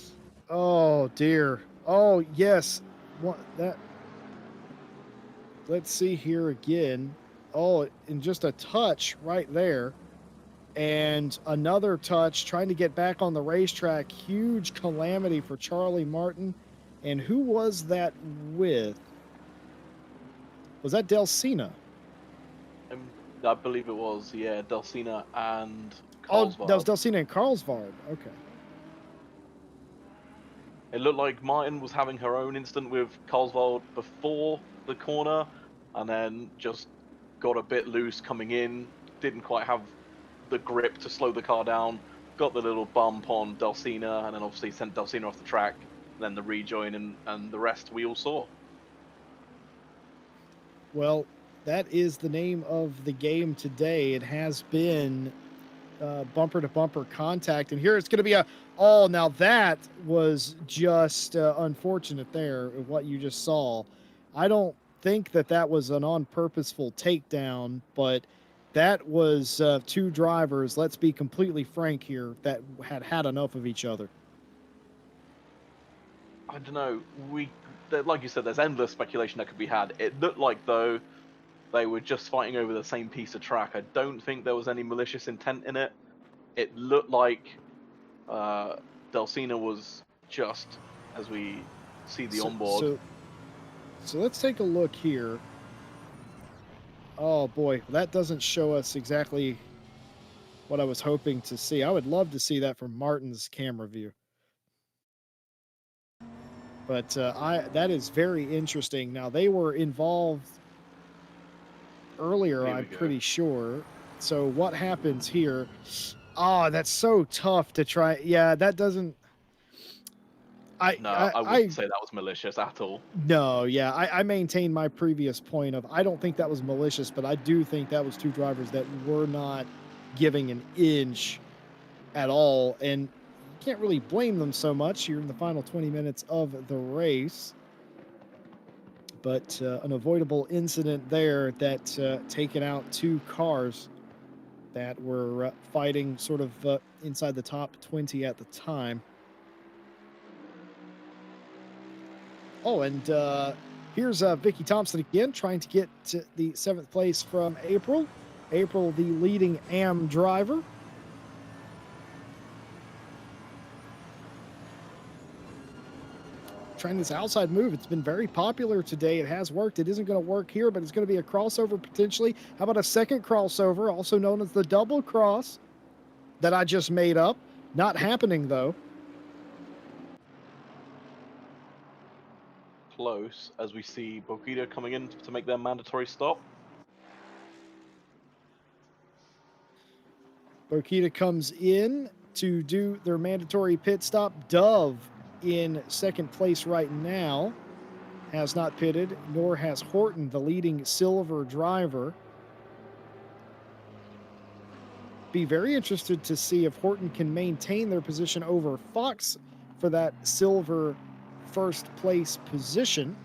Oh dear. Oh yes. What that? Let's see here again. Oh, and just a touch right there. And another touch trying to get back on the racetrack. Huge calamity for Charlie Martin. And who was that with? Was that Delcina? I believe it was, yeah, Delsina and Oh, that was Carlsbad. Delcina and Carlsbad. Okay. It looked like Martin was having her own instant with Carlsbad before the corner, and then just got a bit loose coming in. Didn't quite have the grip to slow the car down. Got the little bump on Delsina, and then obviously sent Delsina off the track. And then the rejoin and the rest we all saw. Well, that is the name of the game today. It has been bumper to bumper contact, and here it's going to be a. Oh, now that was just unfortunate. There, what you just saw. I don't think that that was an on purposeful takedown, but that was two drivers. Let's be completely frank here. That had enough of each other. I don't know. Like you said, there's endless speculation that could be had. It looked like though they were just fighting over the same piece of track. I don't think there was any malicious intent in it. It looked like Delsina was just, as we see the onboard. So let's take a look here. Oh boy, that doesn't show us exactly what I was hoping to see. I would love to see that from Martin's camera view. But that is very interesting. Now they were involved earlier, I'm pretty sure. So what happens here? Oh, that's so tough to try. Yeah, that doesn't. No, I wouldn't say that was malicious at all. No, yeah, I maintain my previous point of I don't think that was malicious, but I do think that was two drivers that were not giving an inch at all, and you can't really blame them so much. You're in the final 20 minutes of the race, but an avoidable incident there that taken out two cars that were fighting sort of inside the top 20 at the time. Oh, and here's Vicky Thompson again, trying to get to the 7th place from April. April, the leading AM driver. Trying this outside move. It's been very popular today. It has worked. It isn't going to work here, but it's going to be a crossover potentially. How about a second crossover, also known as the double cross that I just made up? Not happening, though. Close, as we see Bokita coming in to make their mandatory stop. Bokita comes in to do their mandatory pit stop. Dove in second place right now has not pitted, nor has Horton, the leading silver driver. Be very interested to see if Horton can maintain their position over Fox for that silver first place position.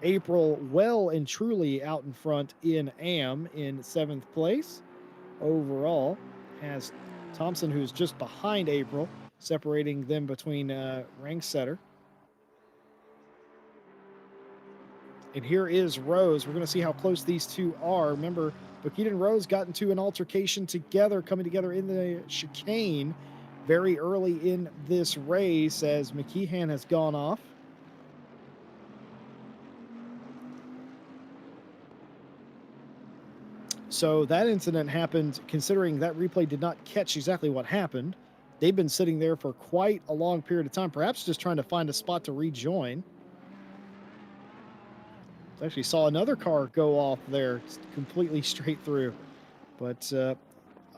April well and truly out in front in AM in 7th place. Overall has Thompson, who's just behind April, separating them between rank setter. And here is Rose. We're going to see how close these two are. Remember, Bokita and Rose got into an altercation together, coming together in the chicane very early in this race as McKeehan has gone off. So that incident happened, considering that replay did not catch exactly what happened. They've been sitting there for quite a long period of time, perhaps just trying to find a spot to rejoin. Actually saw another car go off there completely straight through. But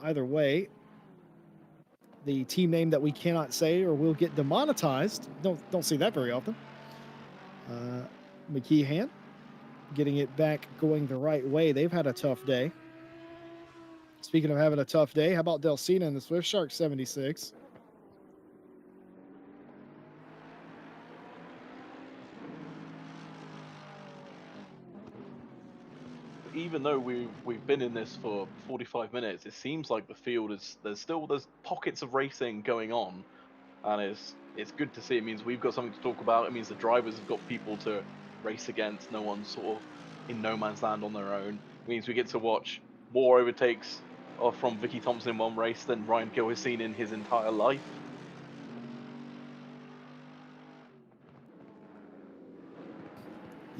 either way, the team name that we cannot say or will get demonetized. Don't see that very often. McKeehan getting it back going the right way. They've had a tough day. Speaking of having a tough day, how about Delcina in the Swift Shark 76? Even though we've been in this for 45 minutes, it seems like the field there's pockets of racing going on, and it's good to see. It means we've got something to talk about. It means the drivers have got people to race against. No one's sort of in no man's land on their own. It means we get to watch more overtakes from Vicky Thompson in one race than Ryan Gill has seen in his entire life.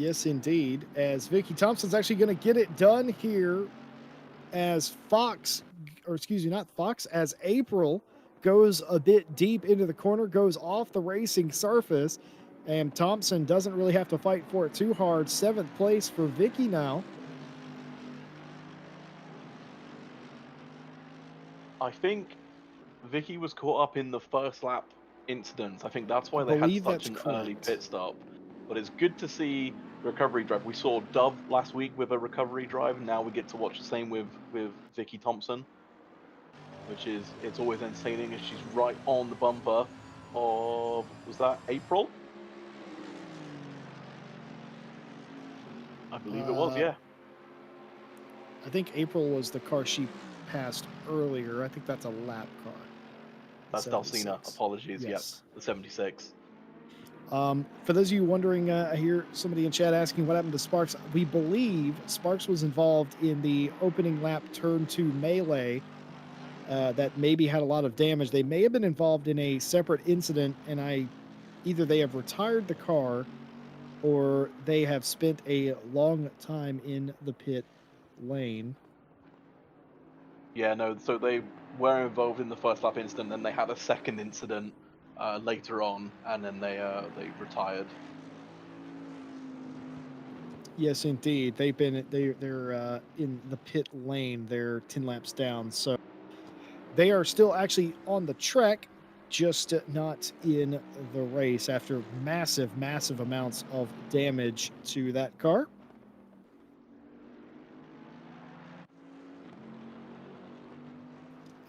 Yes, indeed. As Vicky Thompson's actually going to get it done here as Fox, or excuse me, not Fox, as April goes a bit deep into the corner, goes off the racing surface, and Thompson doesn't really have to fight for it too hard. 7th place for Vicky now. I think Vicky was caught up in the first lap incidents. I think that's I why they had believe such that's an early correct. pit stop. But it's good to see the recovery drive. We saw Dove last week with a recovery drive, and now we get to watch the same with Vicky Thompson, which is it's always entertaining. And she's right on the bumper of was that April? I believe it was. Uh, Yeah, I think April was the car she passed earlier. I think that's a lap car. that's Dalcina. 76. Apologies. Yep, Yes. the 76. For those of you wondering, I hear somebody in chat asking what happened to Sparks. We believe Sparks was involved in the opening lap turn 2 melee that maybe had a lot of damage. They may have been involved in a separate incident, and either they have retired the car or they have spent a long time in the pit lane. Yeah, no. So they were involved in the first lap incident, and they had a second incident later on, and then they retired. Yes, indeed. They're in the pit lane. They're 10 laps down. So they are still actually on the track, just not in the race after massive, massive amounts of damage to that car.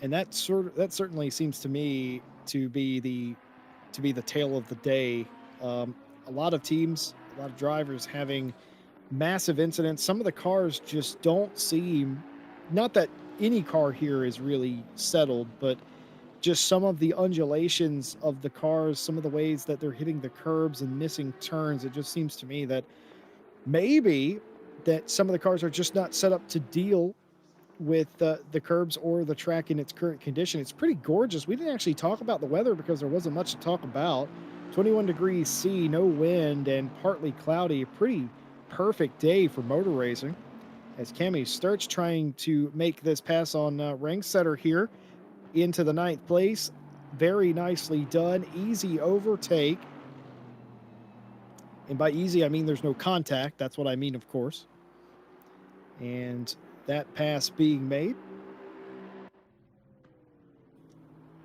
And that certainly seems to me to be the tale of the day. A lot of teams, a lot of drivers having massive incidents. Some of the cars just don't seem, not that any car here is really settled, but just some of the undulations of the cars, some of the ways that they're hitting the curbs and missing turns. It just seems to me that maybe that some of the cars are just not set up to deal with the curbs or the track in its current condition. It's pretty gorgeous. We didn't actually talk about the weather because there wasn't much to talk about. 21 degrees C, no wind, and partly cloudy. A pretty perfect day for motor racing. As Cami Sturch trying to make this pass on Ringsetter here into the 9th place. Very nicely done. Easy overtake. And by easy, I mean there's no contact. That's what I mean, of course. And that pass being made.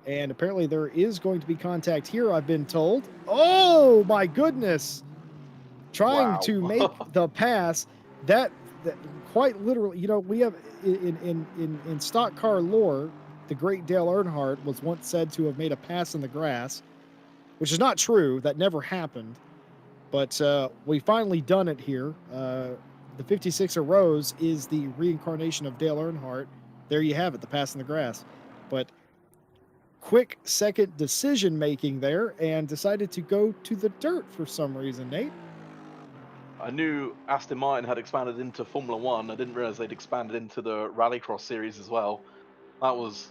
And apparently there is going to be contact here, I've been told. Oh, my goodness. Trying to make Wow. the pass. That quite literally, we have in stock car lore, the great Dale Earnhardt was once said to have made a pass in the grass, which is not true. That never happened. But we finally done it here. The 56er Rose is the reincarnation of Dale Earnhardt. There you have it, the pass in the grass. But quick second decision making there and decided to go to the dirt for some reason, Nate. I knew Aston Martin had expanded into Formula One. I didn't realize they'd expanded into the Rallycross series as well. That was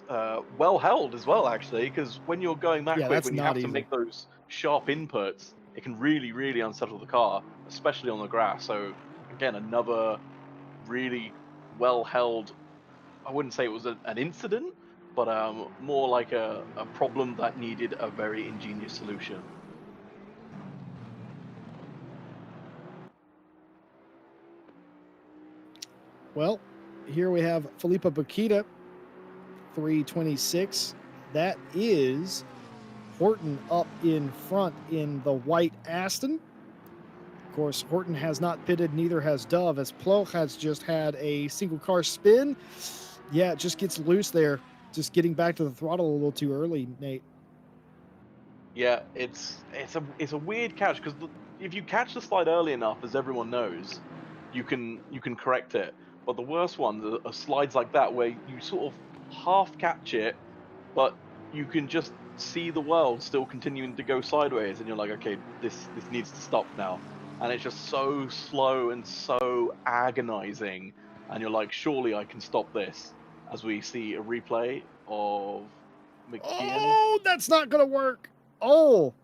well held as well, actually, because when you're going that Yeah, quick, that's when you not have to easy. make those sharp inputs, it can really, really unsettle the car, especially on the grass. So again, another really well held. I wouldn't say it was an incident, but more like a problem that needed a very ingenious solution. Well, here we have Felipe Bakita, 326. That is Horton up in front in the white Aston. Of course, Horton has not pitted, neither has Dove, as Plough has just had a single car spin. Yeah, it just gets loose there. Just getting back to the throttle a little too early, Nate. Yeah, it's a weird catch because if you catch the slide early enough, as everyone knows, you can correct it. But the worst ones are slides like that where you sort of half catch it, but you can just see the world still continuing to go sideways, and you're like, okay, this needs to stop now. And it's just so slow and so agonizing, and you're like, surely I can stop this. As we see a replay of McKeon. Oh, that's not going to work. Oh,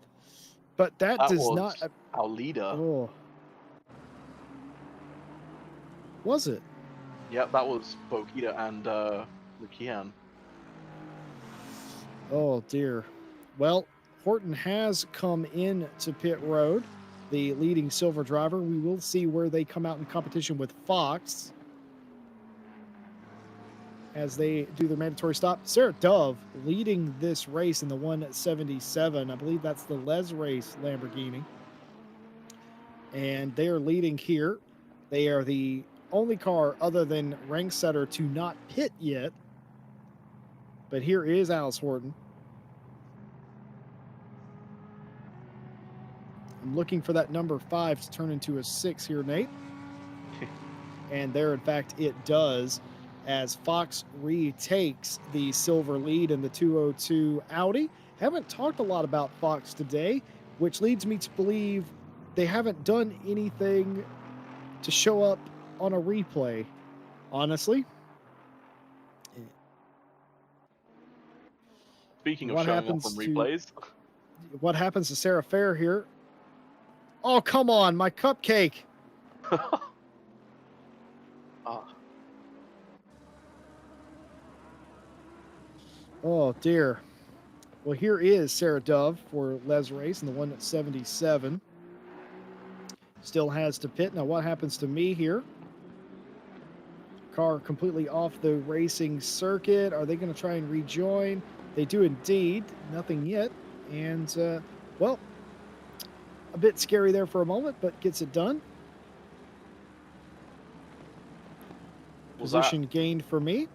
but that That does not. was our leader. Oh, Was it? Yep, that was Bokita and Lukian. Oh dear. Well, Horton has come in to pit road, the leading silver driver. We will see where they come out in competition with Fox as they do their mandatory stop. Sarah Dove leading this race in the 177. I believe that's the Les Race Lamborghini. And they are leading here. They are the only car other than Ranksetter to not pit yet. But here is Alice Horton. I'm looking for that number 5 to turn into a 6 here, Nate. And there, in fact, it does, as Fox retakes the silver lead in the 202 Audi. Haven't talked a lot about Fox today, which leads me to believe they haven't done anything to show up on a replay, honestly. Speaking of What showing off happens on to- replays, What happens to Sarah Fair here? Oh, come on, my cupcake. ah, Oh, dear. Well, here is Sarah Dove for Les Race in the 177. Still has to pit. Now, what happens to me here? Car completely off the racing circuit. Are they going to try and rejoin? They do indeed. Nothing yet. And, well, a bit scary there for a moment, but gets it done. was Position gained for me.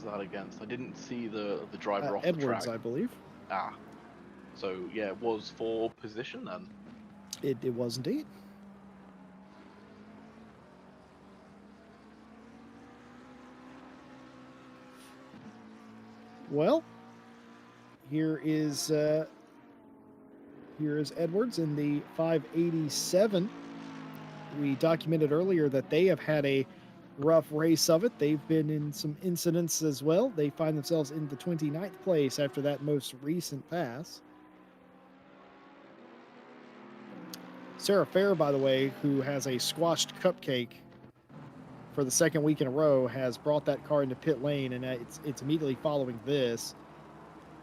that against? I didn't see the driver off the Edwards, track. I believe. Ah, so yeah, it was for position then. It was indeed. Well, here is Edwards in the 587. We documented earlier that they have had a rough race of it. They've been in some incidents as well. They find themselves in the 29th place after that most recent pass. Sarah Fair, by the way, who has a squashed cupcake for the second week in a row, has brought that car into pit lane, and it's immediately following this.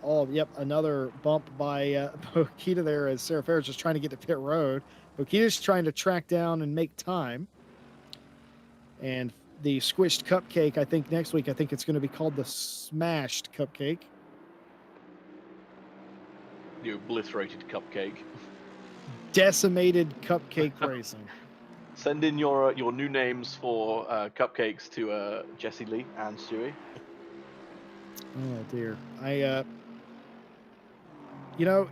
Oh, yep, another bump by Bokita there as Sarah Fair is just trying to get to pit road. Bokita's trying to track down and make time. And the squished cupcake, I think next week, I think it's going to be called the smashed cupcake. The obliterated cupcake. Decimated cupcake racing. Send in your new names for cupcakes to Jesse Lee and Stewie. Oh dear. You know,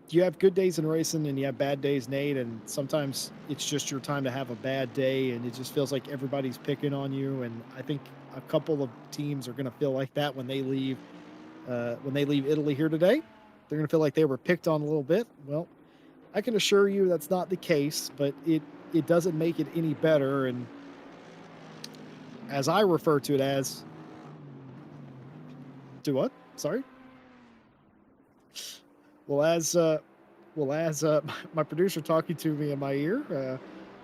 you have good days in racing and you have bad days, Nate, and sometimes it's just your time to have a bad day and it just feels like everybody's picking on you. And I think a couple of teams are going to feel like that when they leave Italy here today. They're going to feel like they were picked on a little bit. Well, I can assure you that's not the case, but it doesn't make it any better. And as I refer to it as, do what? Sorry. Well, as my producer talking to me in my ear,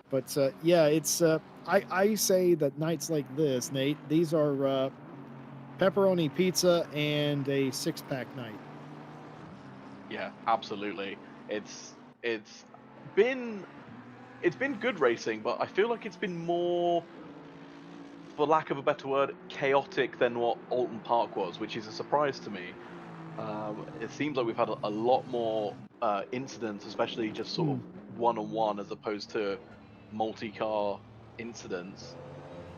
but yeah, it's I say that nights like this, Nate, these are pepperoni pizza and a 6-pack night. Yeah, absolutely. It's been good racing, but I feel like it's been more, for lack of a better word, chaotic than what Alton Park was, which is a surprise to me. It seems like we've had a lot more incidents, especially just sort of one-on-one as opposed to multi-car incidents.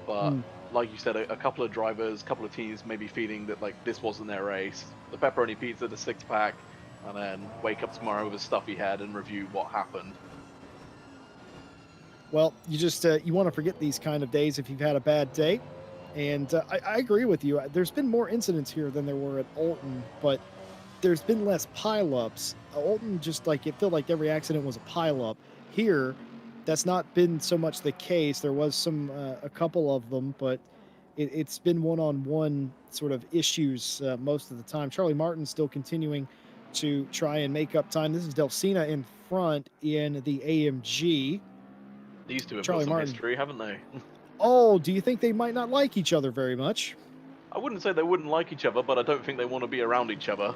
But like you said, a couple of drivers, a couple of teams maybe feeling that like this wasn't their race. The pepperoni pizza, the 6-pack, and then wake up tomorrow with a stuffy head and review what happened. Well, you just you want to forget these kind of days if you've had a bad day. And I agree with you. There's been more incidents here than there were at Alton, but there's been less pileups. Alton, just like it felt like every accident was a pileup. Here, that's not been so much the case. There was a couple of them, but it's been one-on-one sort of issues most of the time. Charlie Martin still continuing to try and make up time. This is Delcina in front in the AMG. These two have Charlie got some Martin. history, haven't they? Oh, do you think they might not like each other very much? I wouldn't say they wouldn't like each other, but I don't think they want to be around each other.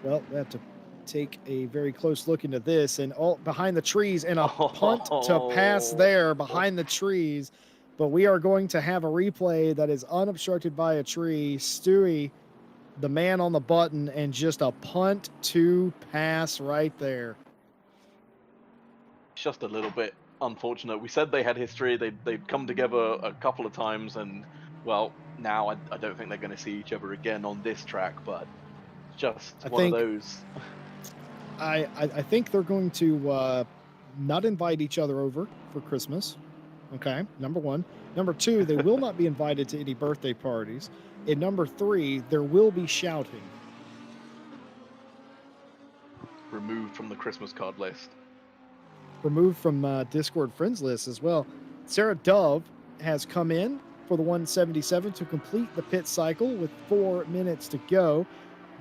Well, we have to take a very close look into this, and all behind the trees, and a punt to pass there behind the trees. But we are going to have a replay that is unobstructed by a tree. Stewie, the man on the button, and just a punt to pass right there. Just a little bit unfortunate. We said they had history. They'd come together a couple of times, and well, now I don't think they're going to see each other again on this track. But just I one of think- those. I think they're going to not invite each other over for Christmas. Okay, number one. Number two, they will not be invited to any birthday parties. And number three, there will be shouting. Removed from the Christmas card list. Removed from Discord friends list as well. Sarah Dove has come in for the 177 to complete the pit cycle with 4 minutes to go.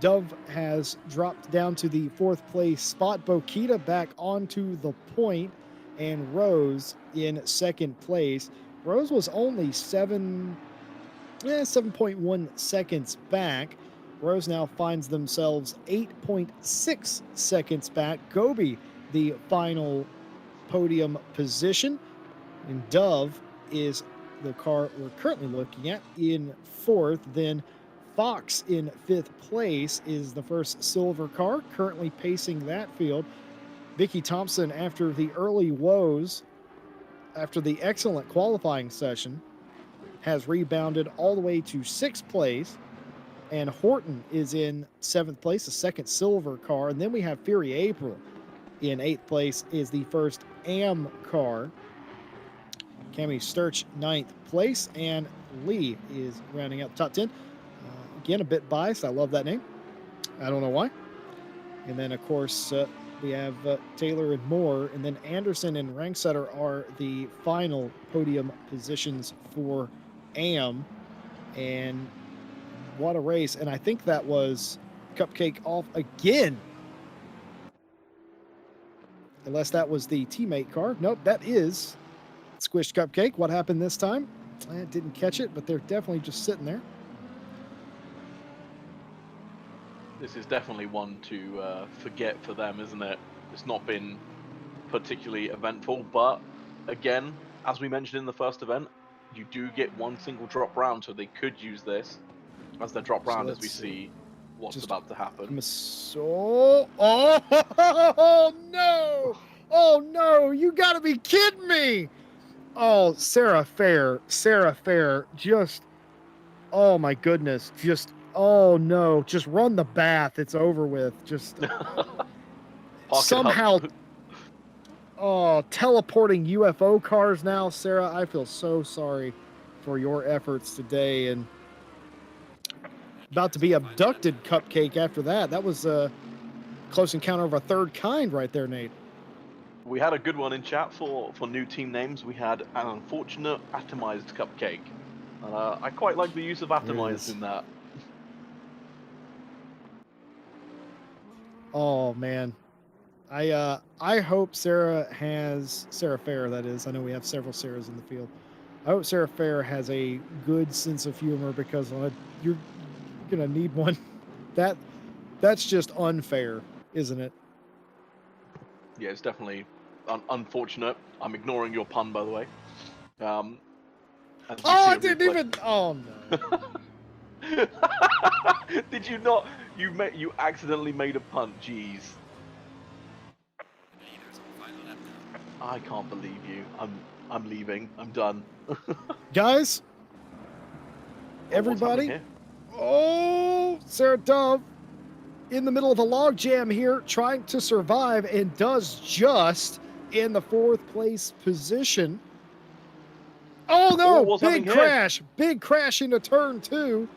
Dove has dropped down to the 4th place spot. Bokita back onto the point, and Rose in 2nd place. Rose was only 7.1 seconds back. Rose now finds themselves 8.6 seconds back. Gobi, the final podium position, and Dove is the car we're currently looking at in 4th. Then Fox in 5th place is the first silver car currently pacing that field. Vicky Thompson, after the early woes, after the excellent qualifying session, has rebounded all the way to 6th place. And Horton is in 7th place, the second silver car. And then we have Fury April in 8th place, is the first AM car. Cami Sturch, 9th place. And Lee is rounding out the top 10. Again, a bit biased. I love that name. I don't know why. And then, of course, we have Taylor and Moore. And then Anderson and Rangsetter are the final podium positions for AM. And what a race. And I think that was Cupcake off again. Unless that was the teammate car. Nope, that is Squished Cupcake. What happened this time? I didn't catch it, but they're definitely just sitting there. This is definitely one to forget for them, isn't it? It's not been particularly eventful, but again, as we mentioned in the first event, you do get one single drop round, so they could use this as their drop round as we see what's about to happen. Oh no! Oh no! You gotta be kidding me! Oh, Sarah Fair, just, oh my goodness, just, oh no, just run the bath. It's over with. Just somehow, teleporting UFO cars now, Sarah. I feel so sorry for your efforts today, and about to be abducted, Cupcake. After that, that was a close encounter of a third kind, right there, Nate. We had a good one in chat for new team names. We had an unfortunate atomized Cupcake. I quite like the use of atomized in that. Oh man, I hope Sarah Fair. That is, I know we have several Sarahs in the field. I hope Sarah Fair has a good sense of humor, because you're gonna need one. That's just unfair, isn't it? Yeah, it's definitely unfortunate. I'm ignoring your pun, by the way. I didn't even. Oh no! Did you not? You accidentally made a pun. Jeez. I can't believe you. I'm leaving. I'm done. Guys, everybody. Oh, Sarah Dove in the middle of a log jam here, trying to survive, and does just in the 4th place position. Oh no, big crash into turn 2.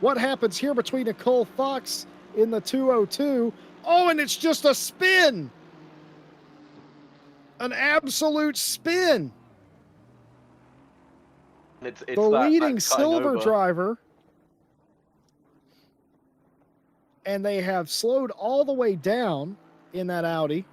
What happens here between Nicole Fox in the 202? Oh, and it's just a spin. An absolute spin. It's the leading silver driver. And they have slowed all the way down in that Audi.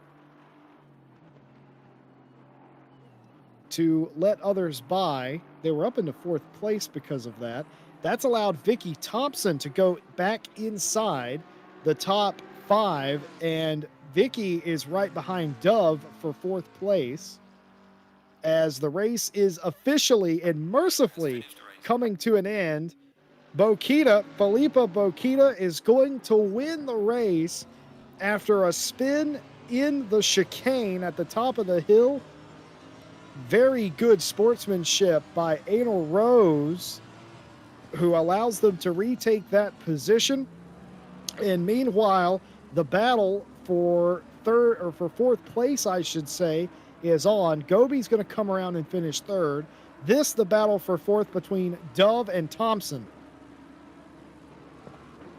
to let others by. They were up into fourth place because of that. That's allowed Vicky Thompson to go back inside the top 5, and Vicky is right behind Dove for fourth place as the race is officially and mercifully Finish the race. coming to an end. Felipe Bokita is going to win the race after a spin in the chicane at the top of the hill. Very good sportsmanship by Anal Rose, who allows them to retake that position. And meanwhile, the battle for fourth place, I should say, is on. Gobi's going to come around and finish third. The battle for fourth between Dove and Thompson.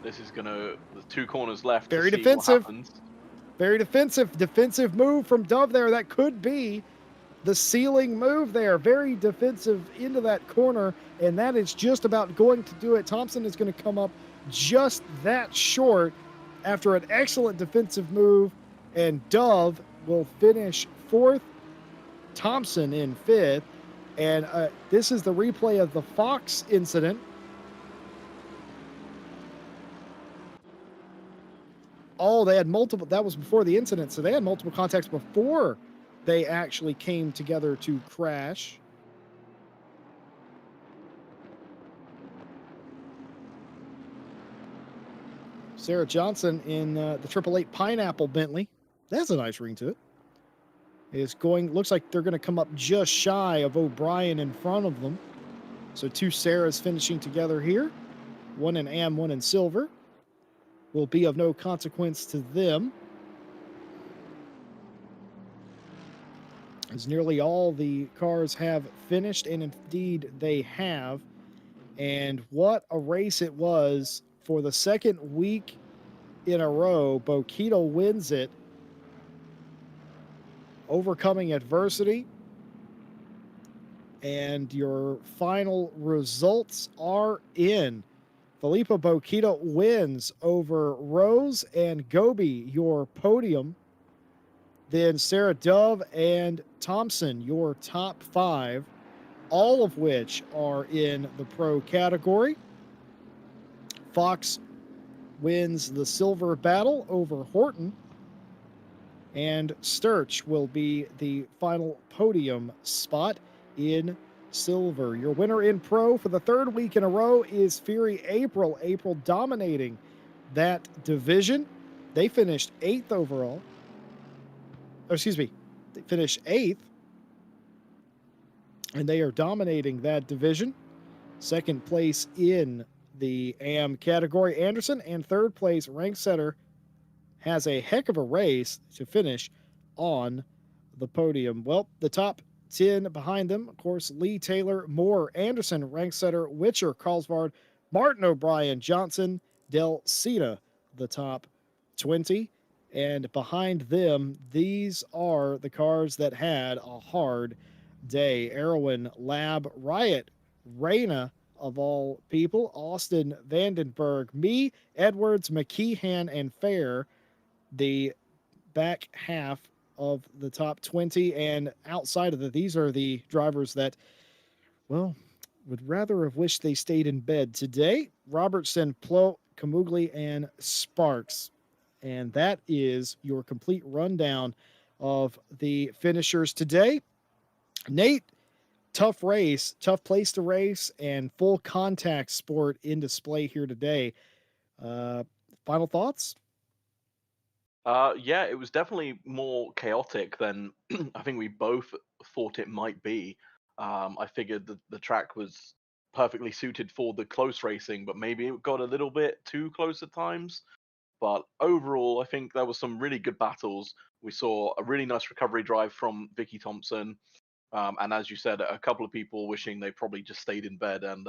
This is the 2 corners left. Very to see defensive. What happens. Very defensive move from Dove there. That could be the ceiling move there. Very defensive into that corner, and that is just about going to do it. Thompson is going to come up just that short after an excellent defensive move, and Dove will finish fourth, Thompson in fifth. And this is the replay of the Fox incident. Oh, they had multiple. That was before the incident, so they had multiple contacts before they actually came together to crash. Sarah Johnson in the 888 Pineapple Bentley. That's a nice ring to it. Looks like they're going to come up just shy of O'Brien in front of them. So 2 Sarahs finishing together here. 1 in Am, 1 in Silver. Will be of no consequence to them, as nearly all the cars have finished, and indeed they have. And what a race it was for the second week in a row. Bokito wins it, overcoming adversity. And your final results are in. Felipe Bokito wins over Rose and Gobi, your podium. Then Sarah Dove and Thompson, your top 5, all of which are in the pro category. Fox wins the silver battle over Horton, and Sturch will be the final podium spot in silver. Your winner in pro for the 3rd week in a row is Fury April. April dominating that division. They finished 8th overall. They finished 8th, and they are dominating that division. 2nd place in the AM category, Anderson, and 3rd place, rank setter, has a heck of a race to finish on the podium. Well, the top 10 behind them, of course, Lee, Taylor, Moore, Anderson, rank setter, Witcher, Carlsbad, Martin, O'Brien, Johnson, Del Cita, the top 20. And behind them, these are the cars that had a hard day. Erwin, Lab, Riot, Reyna, of all people, Austin, Vandenberg, me, Edwards, McKeehan, and Fair, the back half of the top 20. And outside of that, these are the drivers that, well, would rather have wished they stayed in bed today. Robertson, Plo, Kamugli, and Sparks. And that is your complete rundown of the finishers today. Nate, tough race, tough place to race, and full contact sport in display here today. Final thoughts? Yeah, it was definitely more chaotic than I think we both thought it might be. I figured that the track was perfectly suited for the close racing, but maybe it got a little bit too close at times. But overall, I think there was some really good battles. We saw a really nice recovery drive from Vicky Thompson. And as you said, a couple of people wishing they probably just stayed in bed and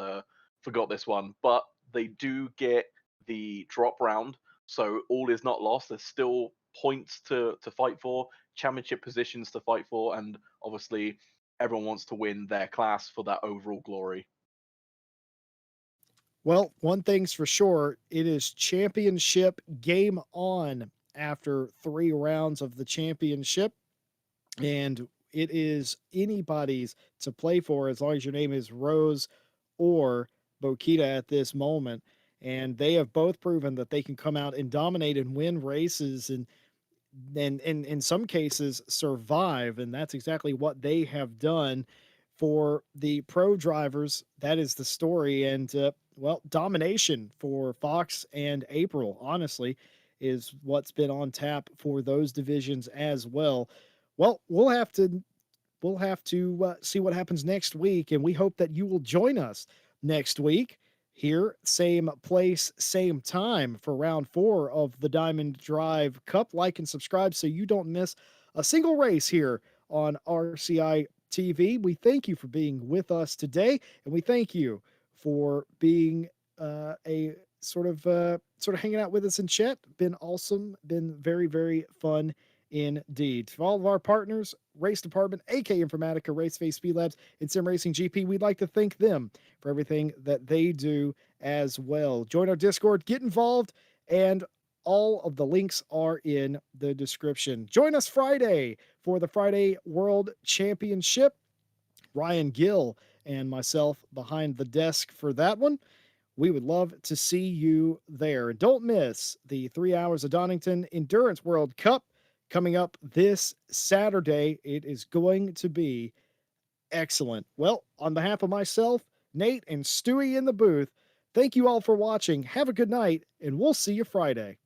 forgot this one. But they do get the drop round. So all is not lost. There's still points to fight for, championship positions to fight for. And obviously, everyone wants to win their class for that overall glory. Well, one thing's for sure, it is championship game on after 3 rounds of the championship. And it is anybody's to play for as long as your name is Rose or Bokita at this moment. And they have both proven that they can come out and dominate and win races and in some cases survive. And that's exactly what they have done for the pro drivers. That is the story. And well, domination for Fox and April, honestly, is what's been on tap for those divisions as well. Well, we'll have to see what happens next week, and we hope that you will join us next week here, same place, same time for round 4 of the Diamond Drive Cup. Like and subscribe so you don't miss a single race here on RCI TV. We thank you for being with us today, and we thank you for being a sort of hanging out with us in chat. Been awesome, been very, very fun indeed. To all of our partners, Race Department, AK Informatica, Raceface Speed Labs, and Sim Racing GP, we'd like to thank them for everything that they do as well. Join our Discord, get involved, and all of the links are in the description. Join us Friday for the Friday World Championship. Ryan Gill and myself behind the desk for that one. We would love to see you there. And don't miss the 3 hours of Donington Endurance World Cup coming up this Saturday. It is going to be excellent. Well, on behalf of myself, Nate, and Stewie in the booth, thank you all for watching. Have a good night, and we'll see you Friday.